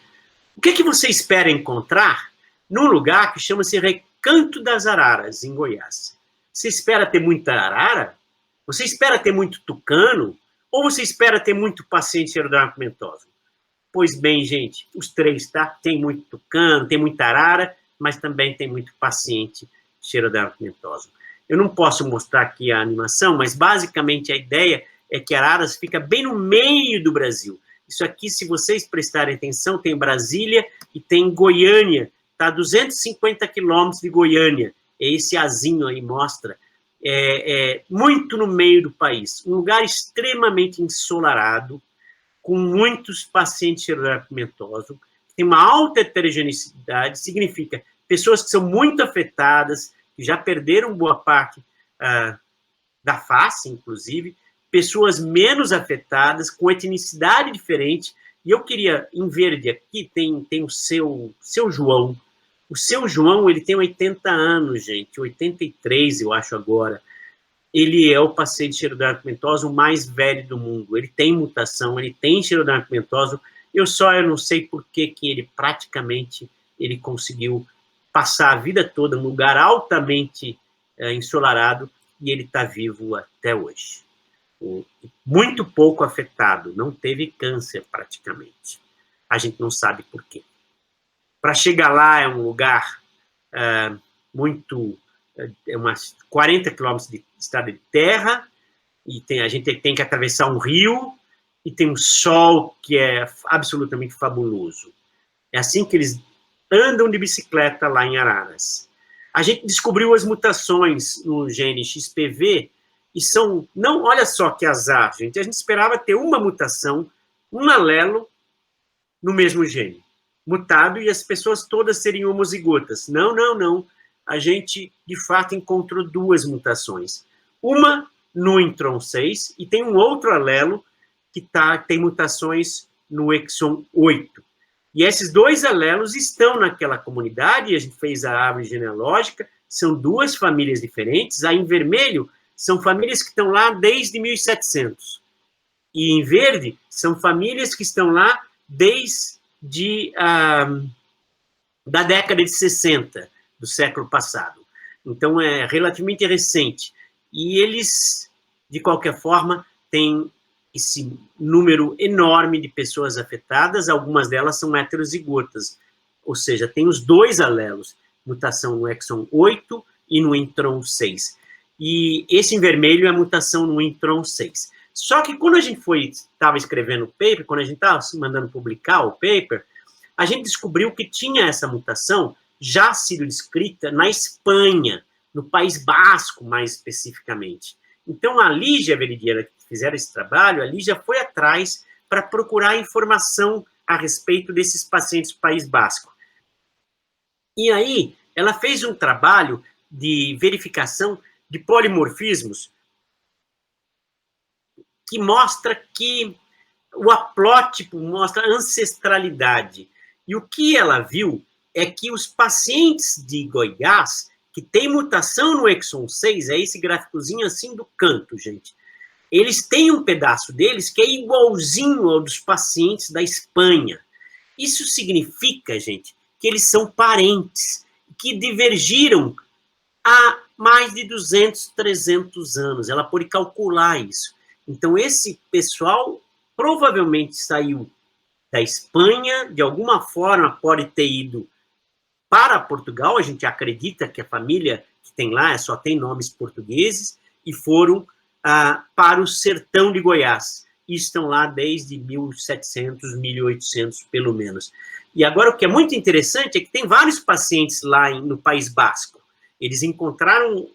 o que você espera encontrar num lugar que chama-se Recanto das Araras, em Goiás? Você espera ter muita arara? Você espera ter muito tucano? Ou você espera ter muito paciente xeroderma-pigmentosa? Pois bem, gente, os três, tá? Tem muito tucano, tem muita arara, mas também tem muito paciente xeroderma-pigmentosa. Eu não posso mostrar aqui a animação, mas basicamente a ideia é que Araras fica bem no meio do Brasil. Isso aqui, se vocês prestarem atenção, tem Brasília e tem Goiânia, está a 250 quilômetros de Goiânia. Esse azinho aí mostra. Muito no meio do país. Um lugar extremamente ensolarado, com muitos pacientes xeroderma-pigmentosos, tem uma alta heterogeneidade, significa pessoas que são muito afetadas, que já perderam boa parte da face, inclusive, pessoas menos afetadas, com etnicidade diferente. E eu queria, em verde aqui, tem o seu João. O seu João, ele tem 80 anos, gente, 83, eu acho agora. Ele é o paciente xeroderma-pigmentosa o mais velho do mundo. Ele tem mutação, ele tem xeroderma-pigmentosa. Eu não sei por que ele praticamente ele conseguiu passar a vida toda num lugar altamente ensolarado e ele está vivo até hoje. Muito pouco afetado, não teve câncer praticamente. A gente não sabe por quê. Para chegar lá é um lugar umas 40 quilômetros de estrada de terra, e a gente tem que atravessar um rio, e tem um sol que é absolutamente fabuloso. É assim que eles andam de bicicleta lá em Araras. A gente descobriu as mutações no gene XPV, e olha só que azar, gente, a gente esperava ter uma mutação, um alelo no mesmo gene, mutado, e as pessoas todas seriam homozigotas. Não. A gente, de fato, encontrou duas mutações. Uma no intron 6, e tem um outro alelo que tem mutações no exon 8. E esses dois alelos estão naquela comunidade, a gente fez a árvore genealógica, são duas famílias diferentes, a em vermelho são famílias que estão lá desde 1700. E em verde são famílias que estão lá desde da década de 60, do século passado. Então, é relativamente recente. E eles, de qualquer forma, têm esse número enorme de pessoas afetadas, algumas delas são heterozigotas, ou seja, tem os dois alelos, mutação no exon 8 e no intron 6. E esse em vermelho é a mutação no intron 6. Só que quando a gente estava escrevendo o paper, quando a gente estava mandando publicar o paper, a gente descobriu que tinha essa mutação já sido descrita na Espanha, no País Basco, mais especificamente. Então, a Lígia Veridiana, que fizeram esse trabalho, a Lígia foi atrás para procurar informação a respeito desses pacientes do País Basco. E aí, ela fez um trabalho de verificação de polimorfismos que mostra que o haplótipo mostra ancestralidade. E o que ela viu é que os pacientes de Goiás, que têm mutação no exon 6, é esse gráficozinho assim do canto, gente, eles têm um pedaço deles que é igualzinho ao dos pacientes da Espanha. Isso significa, gente, que eles são parentes, que divergiram há mais de 200, 300 anos. Ela pode calcular isso. Então, esse pessoal provavelmente saiu da Espanha, de alguma forma pode ter ido para Portugal, a gente acredita que a família que tem lá só tem nomes portugueses, e foram para o sertão de Goiás. E estão lá desde 1700, 1800, pelo menos. E agora, o que é muito interessante é que tem vários pacientes lá no País Basco. Eles encontraram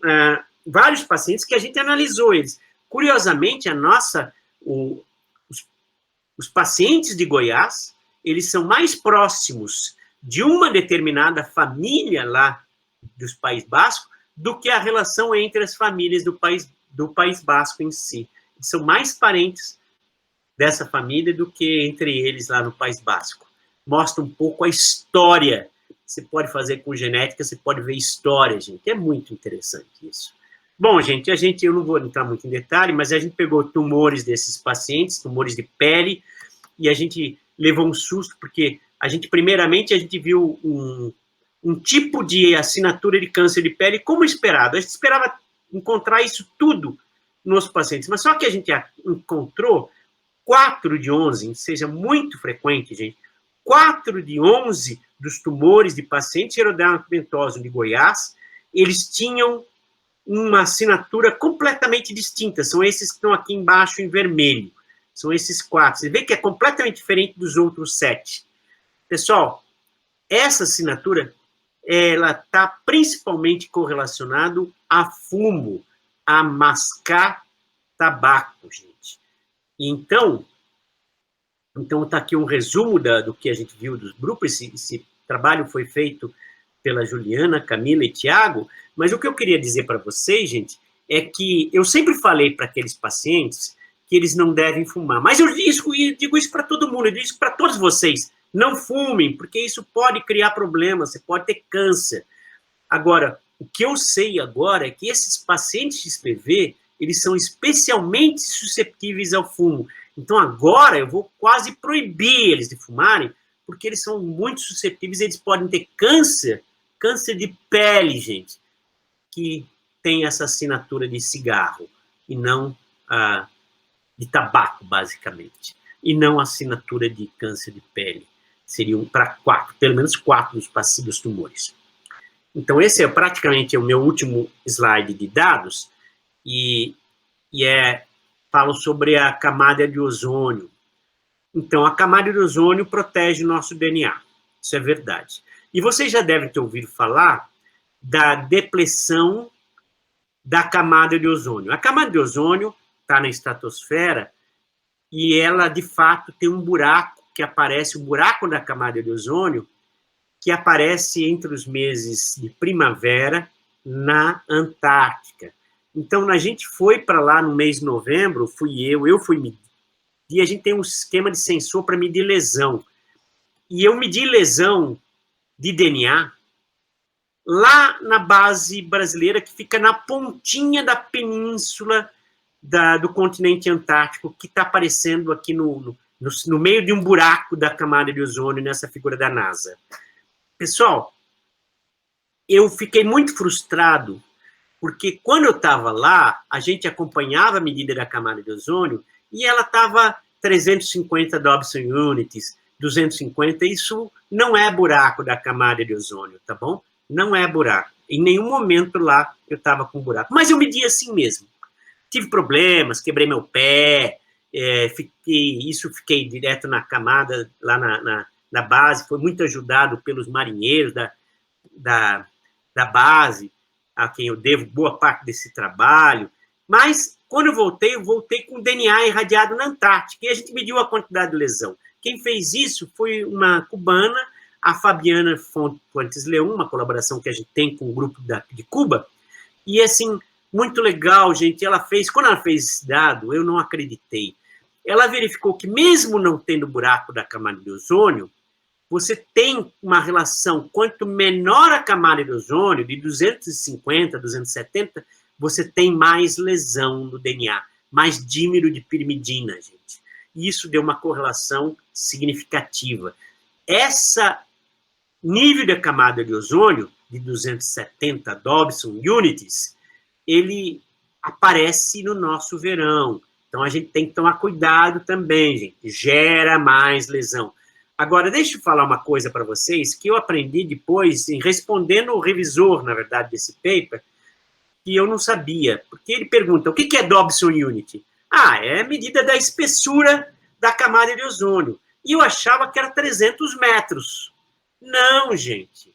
vários pacientes que a gente analisou eles. Curiosamente, os pacientes de Goiás, eles são mais próximos de uma determinada família lá dos País Basco do que a relação entre as famílias do País Basco em si. São mais parentes dessa família do que entre eles lá no País Basco. Mostra um pouco a história. Você pode fazer com genética, você pode ver história, gente. É muito interessante isso. Bom, gente, eu não vou entrar muito em detalhe, mas a gente pegou tumores desses pacientes, tumores de pele, e a gente levou um susto, porque primeiramente, a gente viu um tipo de assinatura de câncer de pele como esperado. A gente esperava encontrar isso tudo nos pacientes, mas só que a gente encontrou 4 de 11, seja muito frequente, gente, 4 de 11 dos tumores de pacientes xerodermatoventosos de Goiás, eles tinham uma assinatura completamente distinta. São esses que estão aqui embaixo em vermelho. São esses 4. Você vê que é completamente diferente dos outros 7. Pessoal, essa assinatura, ela está principalmente correlacionado a fumo, a mascar tabaco, gente. Então está aqui um resumo do que a gente viu dos grupos. Esse trabalho foi feito pela Juliana, Camila e Tiago, mas o que eu queria dizer para vocês, gente, é que eu sempre falei para aqueles pacientes que eles não devem fumar, mas eu digo isso para todo mundo, eu digo isso para todos vocês, não fumem, porque isso pode criar problemas, você pode ter câncer. Agora, o que eu sei agora é que esses pacientes de HPV, eles são especialmente susceptíveis ao fumo. Então, agora, eu vou quase proibir eles de fumarem, porque eles são muito suscetíveis, eles podem ter câncer de pele, gente, que tem essa assinatura de cigarro, e não de tabaco, basicamente, e não assinatura de câncer de pele. Seriam para 4, pelo menos 4 dos tumores. Então, esse é praticamente o meu último slide de dados, e falo sobre a camada de ozônio. Então, a camada de ozônio protege o nosso DNA, isso é verdade. E vocês já devem ter ouvido falar da depressão da camada de ozônio. A camada de ozônio está na estratosfera e ela, de fato, tem um buraco que aparece, o buraco da camada de ozônio, que aparece entre os meses de primavera na Antártica. Então, a gente foi para lá no mês de novembro, eu fui medir, e a gente tem um esquema de sensor para medir lesão. E eu medi lesão de DNA lá na base brasileira, que fica na pontinha da península do continente antártico, que está aparecendo aqui no meio de um buraco da camada de ozônio, nessa figura da NASA. Pessoal, eu fiquei muito frustrado, porque quando eu estava lá, a gente acompanhava a medida da camada de ozônio, e ela estava 350 Dobson units, 250, isso não é buraco da camada de ozônio, tá bom? Não é buraco. Em nenhum momento lá eu estava com buraco, mas eu medi assim mesmo. Tive problemas, quebrei meu pé, fiquei direto na camada, lá na base, foi muito ajudado pelos marinheiros da base, a quem eu devo boa parte desse trabalho, mas quando eu voltei com DNA irradiado na Antártica, e a gente mediu a quantidade de lesão. Quem fez isso foi uma cubana, a Fabiana Fontes Leão, uma colaboração que a gente tem com o grupo de Cuba, e assim, muito legal, gente, quando ela fez esse dado, eu não acreditei. Ela verificou que mesmo não tendo buraco da camada de ozônio, você tem uma relação, quanto menor a camada de ozônio, de 250, 270, você tem mais lesão no DNA, mais dímero de pirimidina, gente. E isso deu uma correlação significativa. Esse nível da camada de ozônio, de 270 Dobson units, ele aparece no nosso verão. Então, a gente tem que tomar cuidado também, gente. Gera mais lesão. Agora, deixa eu falar uma coisa para vocês que eu aprendi depois, respondendo o revisor, na verdade, desse paper, que eu não sabia. Porque ele pergunta, o que é Dobson unit? É a medida da espessura da camada de ozônio. E eu achava que era 300 metros. Não, gente.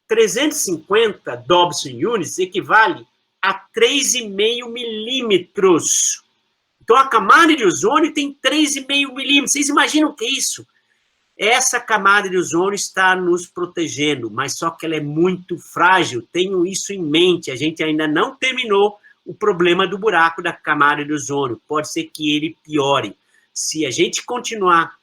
350 Dobson units equivale a 3,5 milímetros. Então, a camada de ozônio tem 3,5 milímetros. Vocês imaginam o que é isso? essa camada de ozônio está nos protegendo, mas só que ela é muito frágil, tenham isso em mente, a gente ainda não terminou o problema do buraco da camada de ozônio, pode ser que ele piore. Se a gente continuar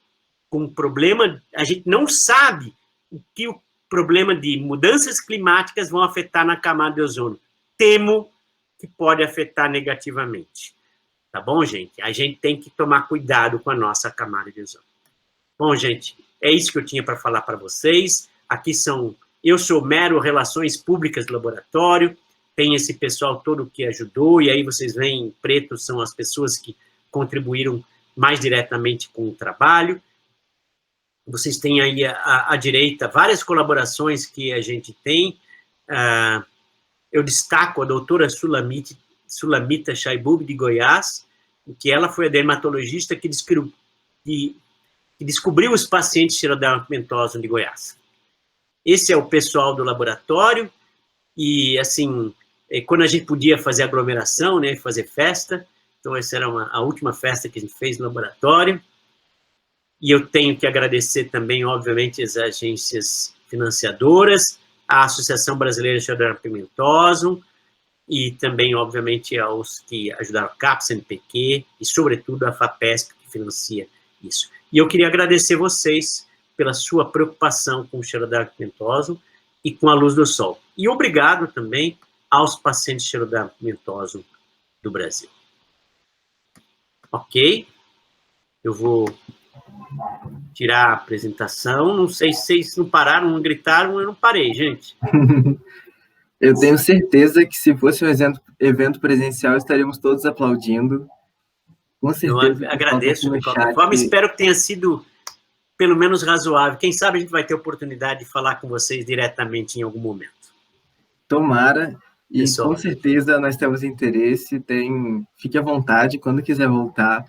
com o problema, a gente não sabe o que o problema de mudanças climáticas vão afetar na camada de ozônio. Temo que pode afetar negativamente. Tá bom, gente? A gente tem que tomar cuidado com a nossa camada de ozônio. Bom, gente, é isso que eu tinha para falar para vocês. Aqui eu sou mero Relações Públicas do laboratório, tem esse pessoal todo que ajudou, e aí vocês veem, em preto são as pessoas que contribuíram mais diretamente com o trabalho. Vocês têm aí à direita várias colaborações que a gente tem. Eu destaco a doutora Sulamita Shaibub, de Goiás, que ela foi a dermatologista que descobriu os pacientes xerodermatomentose de Goiás. Esse é o pessoal do laboratório, e, assim, quando a gente podia fazer aglomeração, né, fazer festa, então essa era a última festa que a gente fez no laboratório, e eu tenho que agradecer também, obviamente, as agências financiadoras, a Associação Brasileira de Xerodermatomentose, e também, obviamente, aos que ajudaram a CAPES, CNPq, e, sobretudo, a FAPESP, que financia isso. E eu queria agradecer vocês pela sua preocupação com o xerodermatomentose e com a luz do sol. E obrigado também aos pacientes xerodermatomentose do Brasil. Ok? Eu vou tirar a apresentação. Não sei se vocês não pararam, não gritaram, eu não parei, gente. Eu tenho certeza que se fosse um evento presencial, estaríamos todos aplaudindo. Com certeza. Eu agradeço de qualquer forma. Espero que tenha sido, pelo menos, razoável. Quem sabe a gente vai ter oportunidade de falar com vocês diretamente em algum momento. Tomara. E pessoal, com certeza nós temos interesse. Fique à vontade quando quiser voltar.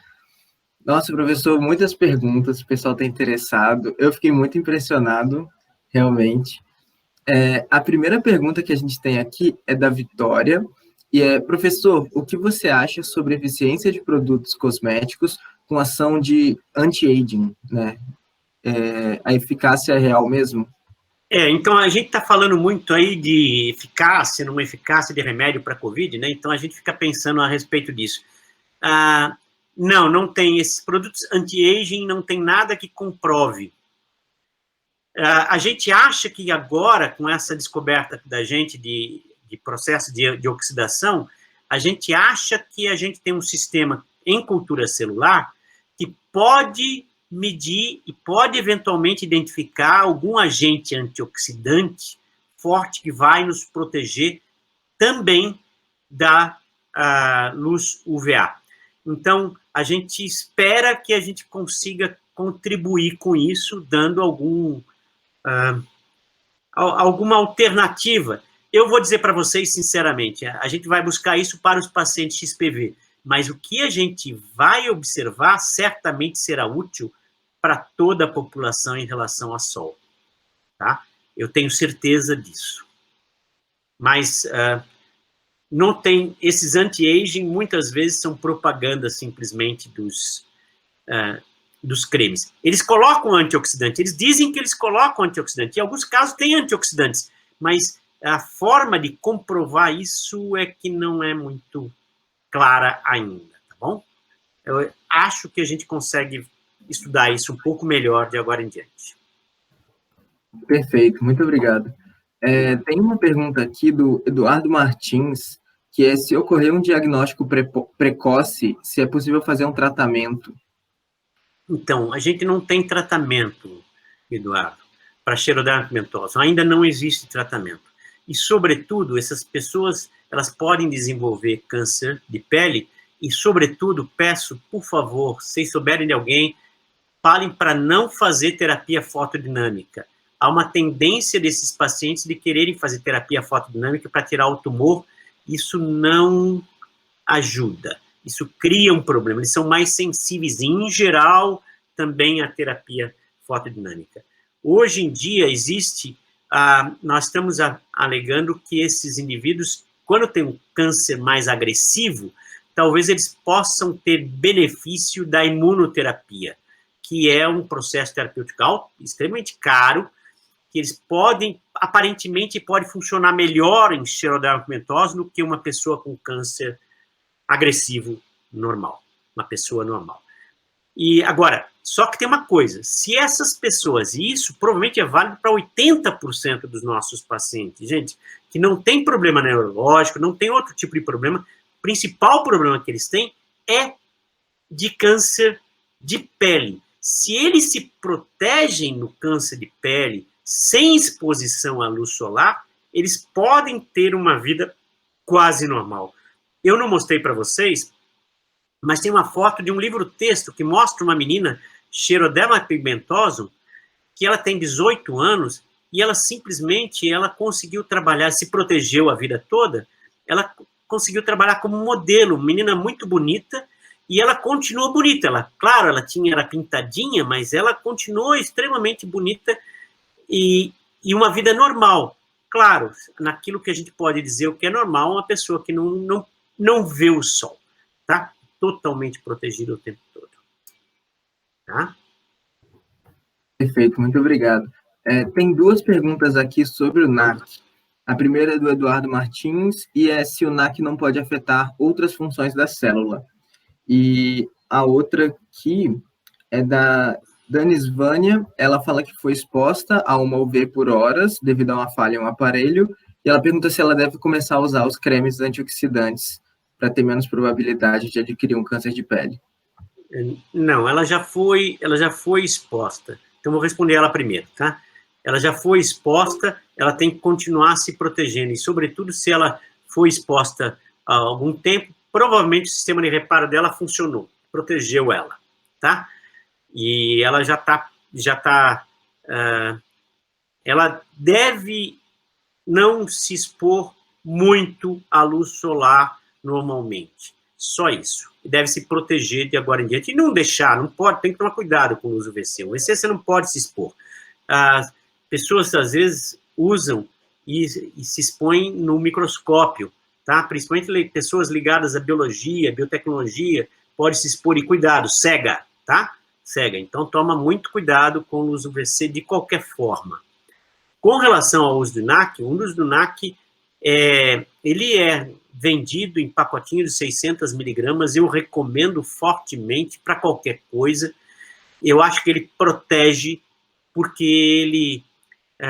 Nossa, professor, muitas perguntas. O pessoal está interessado. Eu fiquei muito impressionado, realmente. A primeira pergunta que a gente tem aqui é da Vitória. E professor, o que você acha sobre a eficiência de produtos cosméticos com ação de anti-aging, né? A eficácia é real mesmo? Então a gente está falando muito aí de eficácia, numa eficácia de remédio para a Covid, né? Então a gente fica pensando a respeito disso. Não tem, esses produtos anti-aging não tem nada que comprove. A gente acha que agora, com essa descoberta da gente de processo de oxidação, a gente acha que a gente tem um sistema em cultura celular que pode medir e pode eventualmente identificar algum agente antioxidante forte que vai nos proteger também da luz UVA. Então, a gente espera que a gente consiga contribuir com isso, dando alguma alternativa. Eu vou dizer para vocês, sinceramente, a gente vai buscar isso para os pacientes XPV, mas o que a gente vai observar certamente será útil para toda a população em relação ao sol, tá? Eu tenho certeza disso. Mas não tem, esses anti-aging muitas vezes são propaganda simplesmente dos cremes. Eles colocam antioxidante, eles dizem que eles colocam antioxidante, em alguns casos tem antioxidantes, mas a forma de comprovar isso é que não é muito clara ainda, tá bom? Eu acho que a gente consegue estudar isso um pouco melhor de agora em diante. Perfeito, muito obrigado. Tem uma pergunta aqui do Eduardo Martins, que é se ocorrer um diagnóstico precoce, se é possível fazer um tratamento. Então, a gente não tem tratamento, Eduardo, para xerodermatomentose. Ainda não existe tratamento. E, sobretudo, essas pessoas, elas podem desenvolver câncer de pele e, sobretudo, peço, por favor, se vocês souberem de alguém, falem para não fazer terapia fotodinâmica. Há uma tendência desses pacientes de quererem fazer terapia fotodinâmica para tirar o tumor. Isso não ajuda. Isso cria um problema. Eles são mais sensíveis, em geral, também à terapia fotodinâmica. Hoje em dia, nós estamos alegando que esses indivíduos, quando tem um câncer mais agressivo, talvez eles possam ter benefício da imunoterapia, que é um processo terapêutico extremamente caro, que eles aparentemente pode funcionar melhor em xeroderma pigmentosa do que uma pessoa com câncer agressivo normal, uma pessoa normal. E agora, só que tem uma coisa, se essas pessoas, e isso provavelmente é válido para 80% dos nossos pacientes, gente, que não tem problema neurológico, não tem outro tipo de problema, o principal problema que eles têm é de câncer de pele. Se eles se protegem no câncer de pele, sem exposição à luz solar, eles podem ter uma vida quase normal. Eu não mostrei para vocês, mas tem uma foto de um livro-texto que mostra uma menina, Xeroderma pigmentosum, que ela tem 18 anos e ela simplesmente conseguiu trabalhar, se protegeu a vida toda, ela conseguiu trabalhar como modelo, menina muito bonita, e ela continuou bonita. Claro, ela era pintadinha, mas ela continuou extremamente bonita e uma vida normal. Claro, naquilo que a gente pode dizer o que é normal, uma pessoa que não vê o sol, tá? Totalmente protegida o tempo todo. Tá? Perfeito, muito obrigado. Tem duas perguntas aqui sobre o NAC. A primeira é do Eduardo Martins, e é se o NAC não pode afetar outras funções da célula. E a outra aqui é da Danis Vânia, ela fala que foi exposta a uma UV por horas, devido a uma falha em um aparelho, e ela pergunta se ela deve começar a usar os cremes antioxidantes para ter menos probabilidade de adquirir um câncer de pele. Não, ela já foi exposta. Então, vou responder ela primeiro, tá? Ela já foi exposta, ela tem que continuar se protegendo, e, sobretudo, se ela foi exposta há algum tempo, provavelmente o sistema de reparo dela funcionou, protegeu ela, tá? E ela ela deve não se expor muito à luz solar normalmente, só isso. Deve se proteger de agora em diante, e não deixar, não pode, tem que tomar cuidado com o uso do UVC. O UVC você não pode se expor. As pessoas, às vezes, usam e se expõem no microscópio, tá? Principalmente pessoas ligadas à biologia, biotecnologia, pode se expor, e cuidado, cega, tá? Cega. Então, toma muito cuidado com o uso do UVC de qualquer forma. Com relação ao uso do NAC, o uso do NAC, ele é vendido em pacotinho de 600 miligramas, eu recomendo fortemente para qualquer coisa. Eu acho que ele protege, porque ele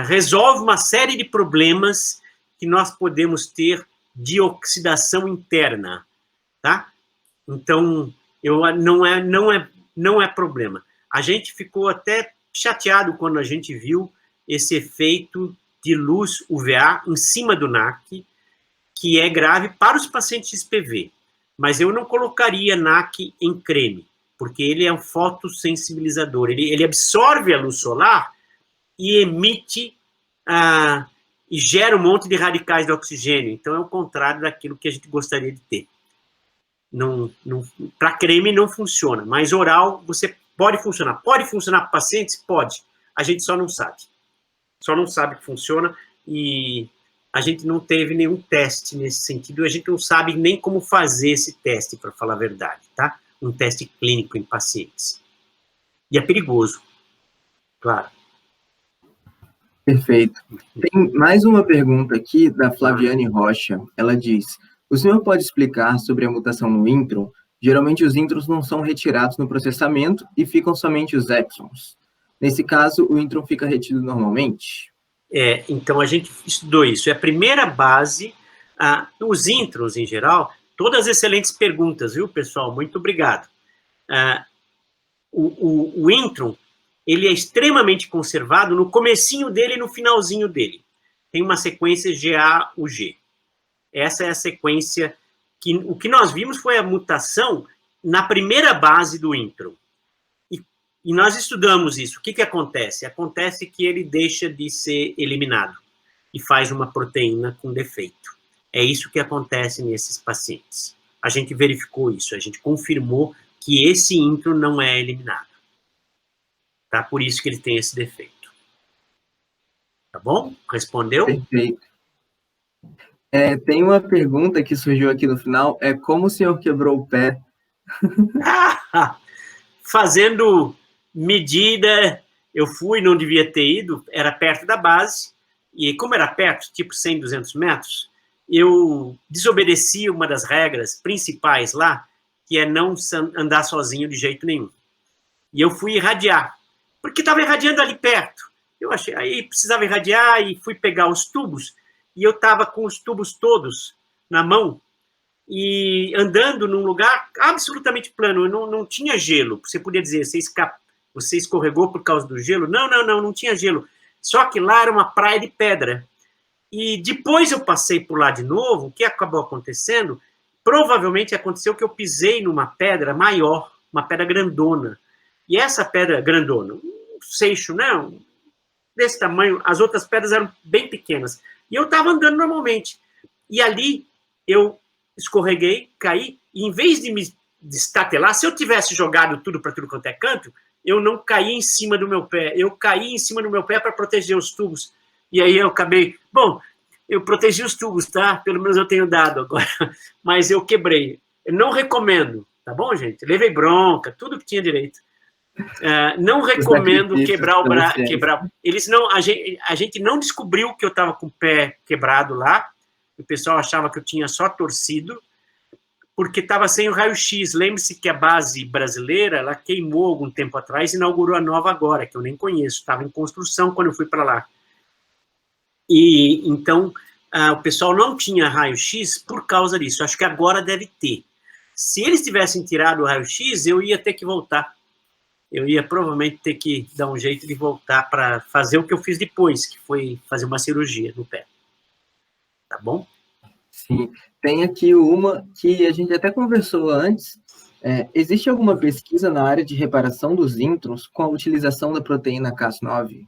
resolve uma série de problemas que nós podemos ter de oxidação interna, tá? Então, não é problema. A gente ficou até chateado quando a gente viu esse efeito de luz UVA em cima do NAC, que é grave para os pacientes PV. Mas eu não colocaria NAC em creme, porque ele é um fotossensibilizador. Ele absorve a luz solar e emite e gera um monte de radicais de oxigênio. Então, é o contrário daquilo que a gente gostaria de ter. Para creme não funciona, mas oral você pode funcionar. Pode funcionar para pacientes? Pode. A gente só não sabe. Só não sabe que funciona, e a gente não teve nenhum teste nesse sentido, a gente não sabe nem como fazer esse teste, para falar a verdade, tá? Um teste clínico em pacientes. E é perigoso, claro. Perfeito. Tem mais uma pergunta aqui da Flaviane Rocha. Ela diz: o senhor pode explicar sobre a mutação no intron? Geralmente os introns não são retirados no processamento e ficam somente os exons. Nesse caso, o intron fica retido normalmente? Então a gente estudou isso. É a primeira base. Os introns, em geral, todas excelentes perguntas, viu, pessoal? Muito obrigado. O intron, ele é extremamente conservado no comecinho dele e no finalzinho dele. Tem uma sequência GA-UG. Essa é a sequência que o que nós vimos foi a mutação na primeira base do intron. E nós estudamos isso. O que acontece? Acontece que ele deixa de ser eliminado e faz uma proteína com defeito. É isso que acontece nesses pacientes. A gente verificou isso, a gente confirmou que esse intron não é eliminado. Tá? Por isso que ele tem esse defeito. Tá bom? Respondeu? Perfeito. Tem uma pergunta que surgiu aqui no final, como o senhor quebrou o pé? Fazendo medida, eu fui, não devia ter ido, era perto da base, e como era perto, tipo 100, 200 metros, eu desobedeci uma das regras principais lá, que é não andar sozinho de jeito nenhum. E eu fui irradiar, porque estava irradiando ali perto. Eu achei, aí precisava irradiar e fui pegar os tubos, e eu estava com os tubos todos na mão, e andando num lugar absolutamente plano, não tinha gelo. Você podia dizer, você escorregou por causa do gelo? Não tinha gelo. Só que lá era uma praia de pedra. E depois eu passei por lá de novo, o que acabou acontecendo? Provavelmente aconteceu que eu pisei numa pedra maior, uma pedra grandona. E essa pedra grandona, um seixo, né? Desse tamanho, as outras pedras eram bem pequenas. E eu estava andando normalmente. E ali eu escorreguei, caí, e em vez de me destatelar, se eu tivesse jogado tudo para tudo quanto é canto, eu não caí em cima do meu pé. Eu caí em cima do meu pé para proteger os tubos. E aí eu acabei... Bom, eu protegi os tubos, tá? Pelo menos eu tenho dado agora. Mas eu quebrei. Eu não recomendo, tá bom, gente? Levei bronca, tudo que tinha direito. Não recomendo quebrar o braço. Eles não, a gente não descobriu que eu estava com o pé quebrado lá. O pessoal achava que eu tinha só torcido, porque estava sem o raio-x. Lembre-se que a base brasileira, ela queimou algum tempo atrás e inaugurou a nova agora, que eu nem conheço. Estava em construção quando eu fui para lá. E então o pessoal não tinha raio-x por causa disso. Acho que agora deve ter. Se eles tivessem tirado o raio-x, eu ia ter que voltar. Eu ia provavelmente ter que dar um jeito de voltar para fazer o que eu fiz depois, que foi fazer uma cirurgia no pé. Tá bom? Sim. Tem aqui uma que a gente até conversou antes. Existe alguma pesquisa na área de reparação dos introns com a utilização da proteína Cas9?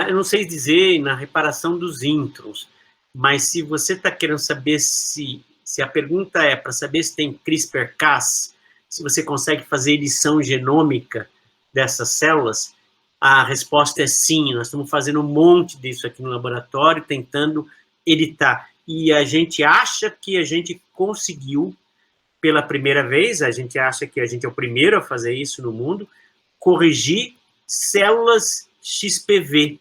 Eu não sei dizer na reparação dos introns, mas se você está querendo saber se a pergunta é para saber se tem CRISPR-Cas, se você consegue fazer edição genômica dessas células, a resposta é sim. Nós estamos fazendo um monte disso aqui no laboratório, tentando editar. E a gente acha que a gente conseguiu, pela primeira vez, a gente acha que a gente é o primeiro a fazer isso no mundo, corrigir células XPV.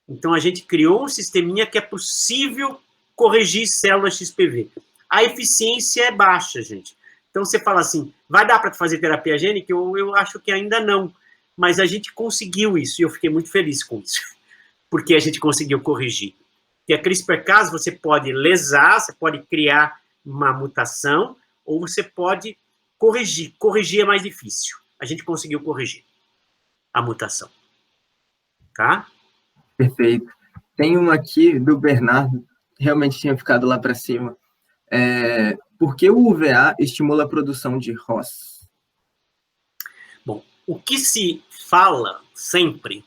Então, a gente criou um sisteminha que é possível corrigir células XPV. A eficiência é baixa, gente. Então, você fala assim, vai dar para fazer terapia gênica? Eu acho que ainda não. Mas a gente conseguiu isso, e eu fiquei muito feliz com isso, porque a gente conseguiu corrigir. E a CRISPR-Cas, você pode lesar, você pode criar uma mutação, ou você pode corrigir. Corrigir é mais difícil. A gente conseguiu corrigir a mutação. Tá? Perfeito. Tem uma aqui do Bernardo, realmente tinha ficado lá para cima. Por que o UVA estimula a produção de ROS? Bom, o que se fala sempre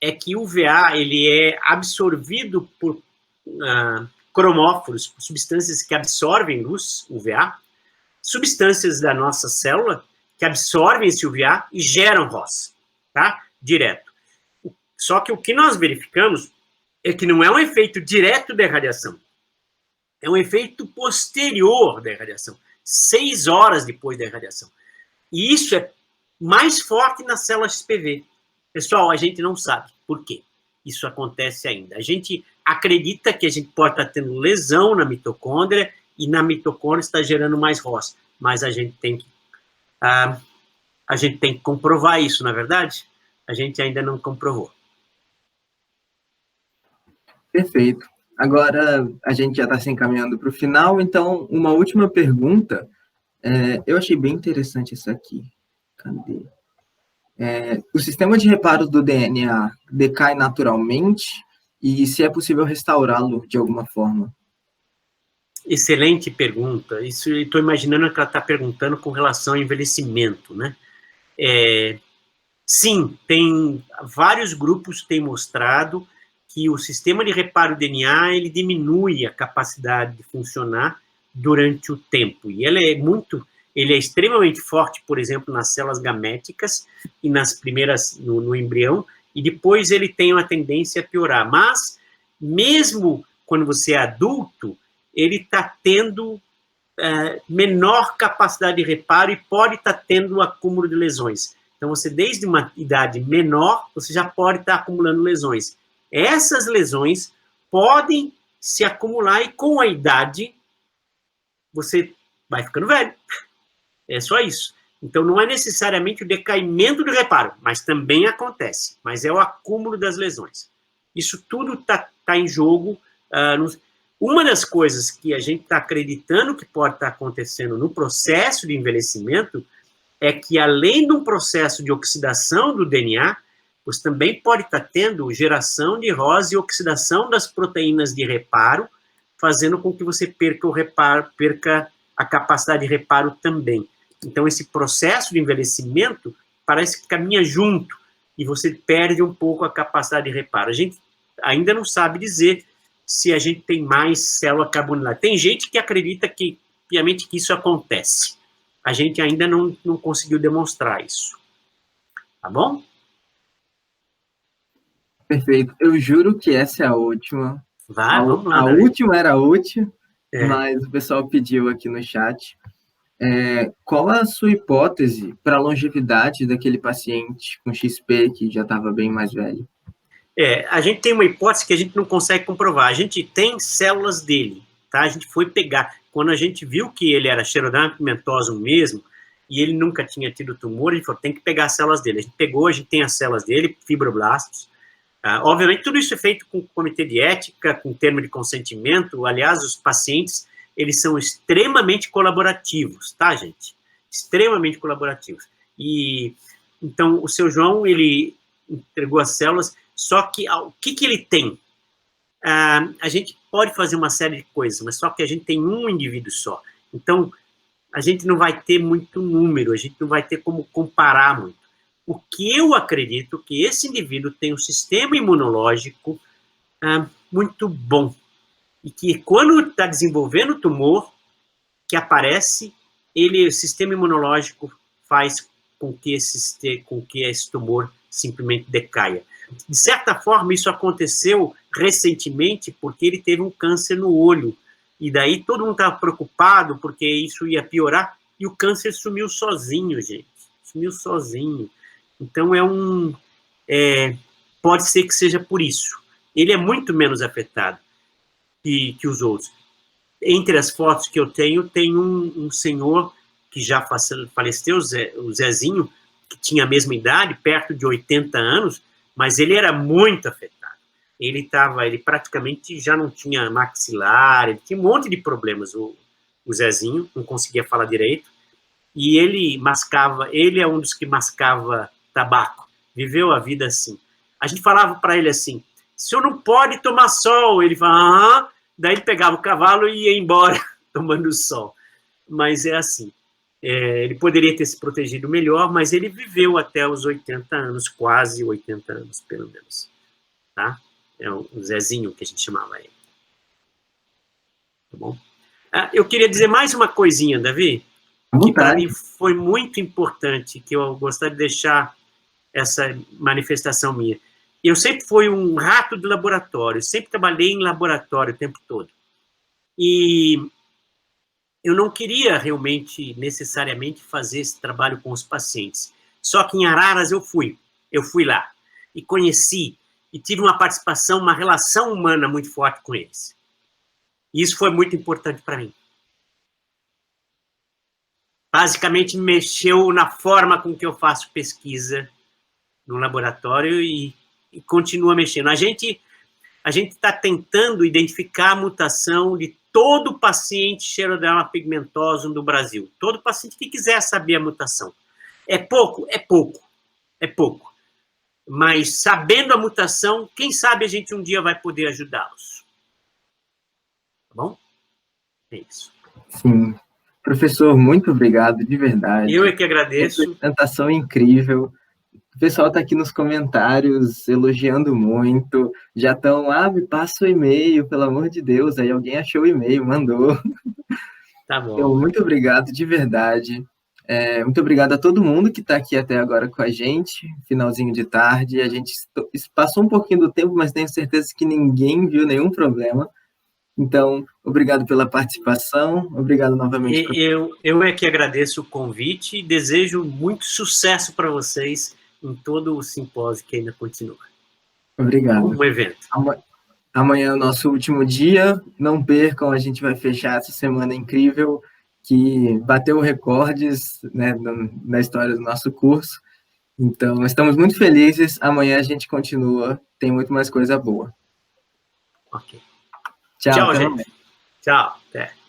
é que o UVA ele é absorvido por cromóforos, por substâncias que absorvem luz, UVA, substâncias da nossa célula que absorvem esse UVA e geram ROS, tá? Direto. Só que o que nós verificamos é que não é um efeito direto da irradiação. É um efeito posterior da irradiação, 6 horas depois da irradiação. E isso é mais forte nas células XPV. Pessoal, a gente não sabe por quê isso acontece ainda. A gente acredita que a gente pode estar tendo lesão na mitocôndria e na mitocôndria está gerando mais ROS, mas a gente tem que comprovar isso, na verdade? A gente ainda não comprovou. Perfeito. Agora, a gente já está se encaminhando para o final, então, uma última pergunta. Eu achei bem interessante isso aqui. Cadê? O sistema de reparo do DNA decai naturalmente e se é possível restaurá-lo de alguma forma? Excelente pergunta. Isso, estou imaginando que ela está perguntando com relação ao envelhecimento, né? Sim, tem vários grupos que têm mostrado que o sistema de reparo do DNA ele diminui a capacidade de funcionar durante o tempo. E ele é extremamente forte, por exemplo, nas células gaméticas e nas primeiras, no embrião, e depois ele tem uma tendência a piorar. Mas, mesmo quando você é adulto, ele está tendo menor capacidade de reparo e pode estar tendo um acúmulo de lesões. Então, você, desde uma idade menor, você já pode estar acumulando lesões. Essas lesões podem se acumular e, com a idade, você vai ficando velho. É só isso. Então, não é necessariamente o decaimento do reparo, mas também acontece. Mas é o acúmulo das lesões. Isso tudo está em jogo. Uma das coisas que a gente está acreditando que pode estar acontecendo no processo de envelhecimento é que, além de um processo de oxidação do DNA, você também pode estar tendo geração de ROS e oxidação das proteínas de reparo, fazendo com que você perca a capacidade de reparo também. Então, esse processo de envelhecimento parece que caminha junto e você perde um pouco a capacidade de reparo. A gente ainda não sabe dizer se a gente tem mais célula carbonilada. Tem gente que acredita que, piamente, que isso acontece. A gente ainda não conseguiu demonstrar isso. Tá bom? Perfeito. Eu juro que essa é a última. Vamos lá, a Davi. última era útil, mas o pessoal pediu aqui no chat. Qual a sua hipótese para a longevidade daquele paciente com XP que já estava bem mais velho? A gente tem uma hipótese que a gente não consegue comprovar. A gente tem células dele, tá? A gente foi pegar. Quando a gente viu que ele era Xeroderma pigmentosum mesmo, e ele nunca tinha tido tumor, a gente falou, tem que pegar as células dele. A gente pegou, a gente tem as células dele, fibroblastos. Obviamente, tudo isso é feito com comitê de ética, com termo de consentimento. Aliás, os pacientes, eles são extremamente colaborativos, tá, gente? Extremamente colaborativos. E, então, o seu João, ele entregou as células, só que o que ele tem? A gente pode fazer uma série de coisas, mas só que a gente tem um indivíduo só. Então, a gente não vai ter muito número, a gente não vai ter como comparar muito. O que eu acredito que esse indivíduo tem um sistema imunológico muito bom. E que quando está desenvolvendo o tumor que aparece, o sistema imunológico faz com que esse tumor simplesmente decaia. De certa forma, isso aconteceu recentemente porque ele teve um câncer no olho. E daí todo mundo estava preocupado porque isso ia piorar. E o câncer sumiu sozinho, gente. Sumiu sozinho. Então, pode ser que seja por isso. Ele é muito menos afetado que os outros. Entre as fotos que eu tenho, tem um senhor que já faleceu, o Zezinho, que tinha a mesma idade, perto de 80 anos, mas ele era muito afetado. Ele praticamente já não tinha maxilar, ele tinha um monte de problemas, o Zezinho, não conseguia falar direito, e ele é um dos que mascava tabaco, viveu a vida assim. A gente falava para ele assim, o senhor não pode tomar sol, ele falava, daí ele pegava o cavalo e ia embora tomando sol. Mas é assim, ele poderia ter se protegido melhor, mas ele viveu até os 80 anos, quase 80 anos, pelo menos. Tá? É o Zezinho que a gente chamava ele. Tá bom? Eu queria dizer mais uma coisinha, Davi, que para mim foi muito importante, que eu gostaria de deixar essa manifestação minha. Eu sempre fui um rato de laboratório, sempre trabalhei em laboratório o tempo todo. E eu não queria realmente, necessariamente, fazer esse trabalho com os pacientes. Só que em Araras eu fui lá, e conheci, e tive uma participação, uma relação humana muito forte com eles. E isso foi muito importante para mim. Basicamente, mexeu na forma com que eu faço pesquisa no laboratório e continua mexendo. A gente está tentando identificar a mutação de todo paciente Xeroderma pigmentosum do Brasil. Todo paciente que quiser saber a mutação. É pouco? É pouco. É pouco. Mas, sabendo a mutação, quem sabe a gente um dia vai poder ajudá-los. Tá bom? É isso. Sim. Professor, muito obrigado, de verdade. Eu é que agradeço. Uma apresentação incrível. O pessoal está aqui nos comentários elogiando muito. Já estão, me passa o e-mail, pelo amor de Deus. Aí alguém achou o e-mail, mandou. Tá bom. Então, muito obrigado, de verdade. Muito obrigado a todo mundo que está aqui até agora com a gente, finalzinho de tarde. A gente passou um pouquinho do tempo, mas tenho certeza que ninguém viu nenhum problema. Então, Obrigado pela participação. Obrigado novamente. Eu é que agradeço o convite e desejo muito sucesso para vocês em todo o simpósio que ainda continua. Obrigado. Um evento. Amanhã é o nosso último dia. Não percam, a gente vai fechar essa semana incrível que bateu recordes, né, na história do nosso curso. Então, estamos muito felizes. Amanhã a gente continua. Tem muito mais coisa boa. Ok. Tchau, gente. Tchau. Até.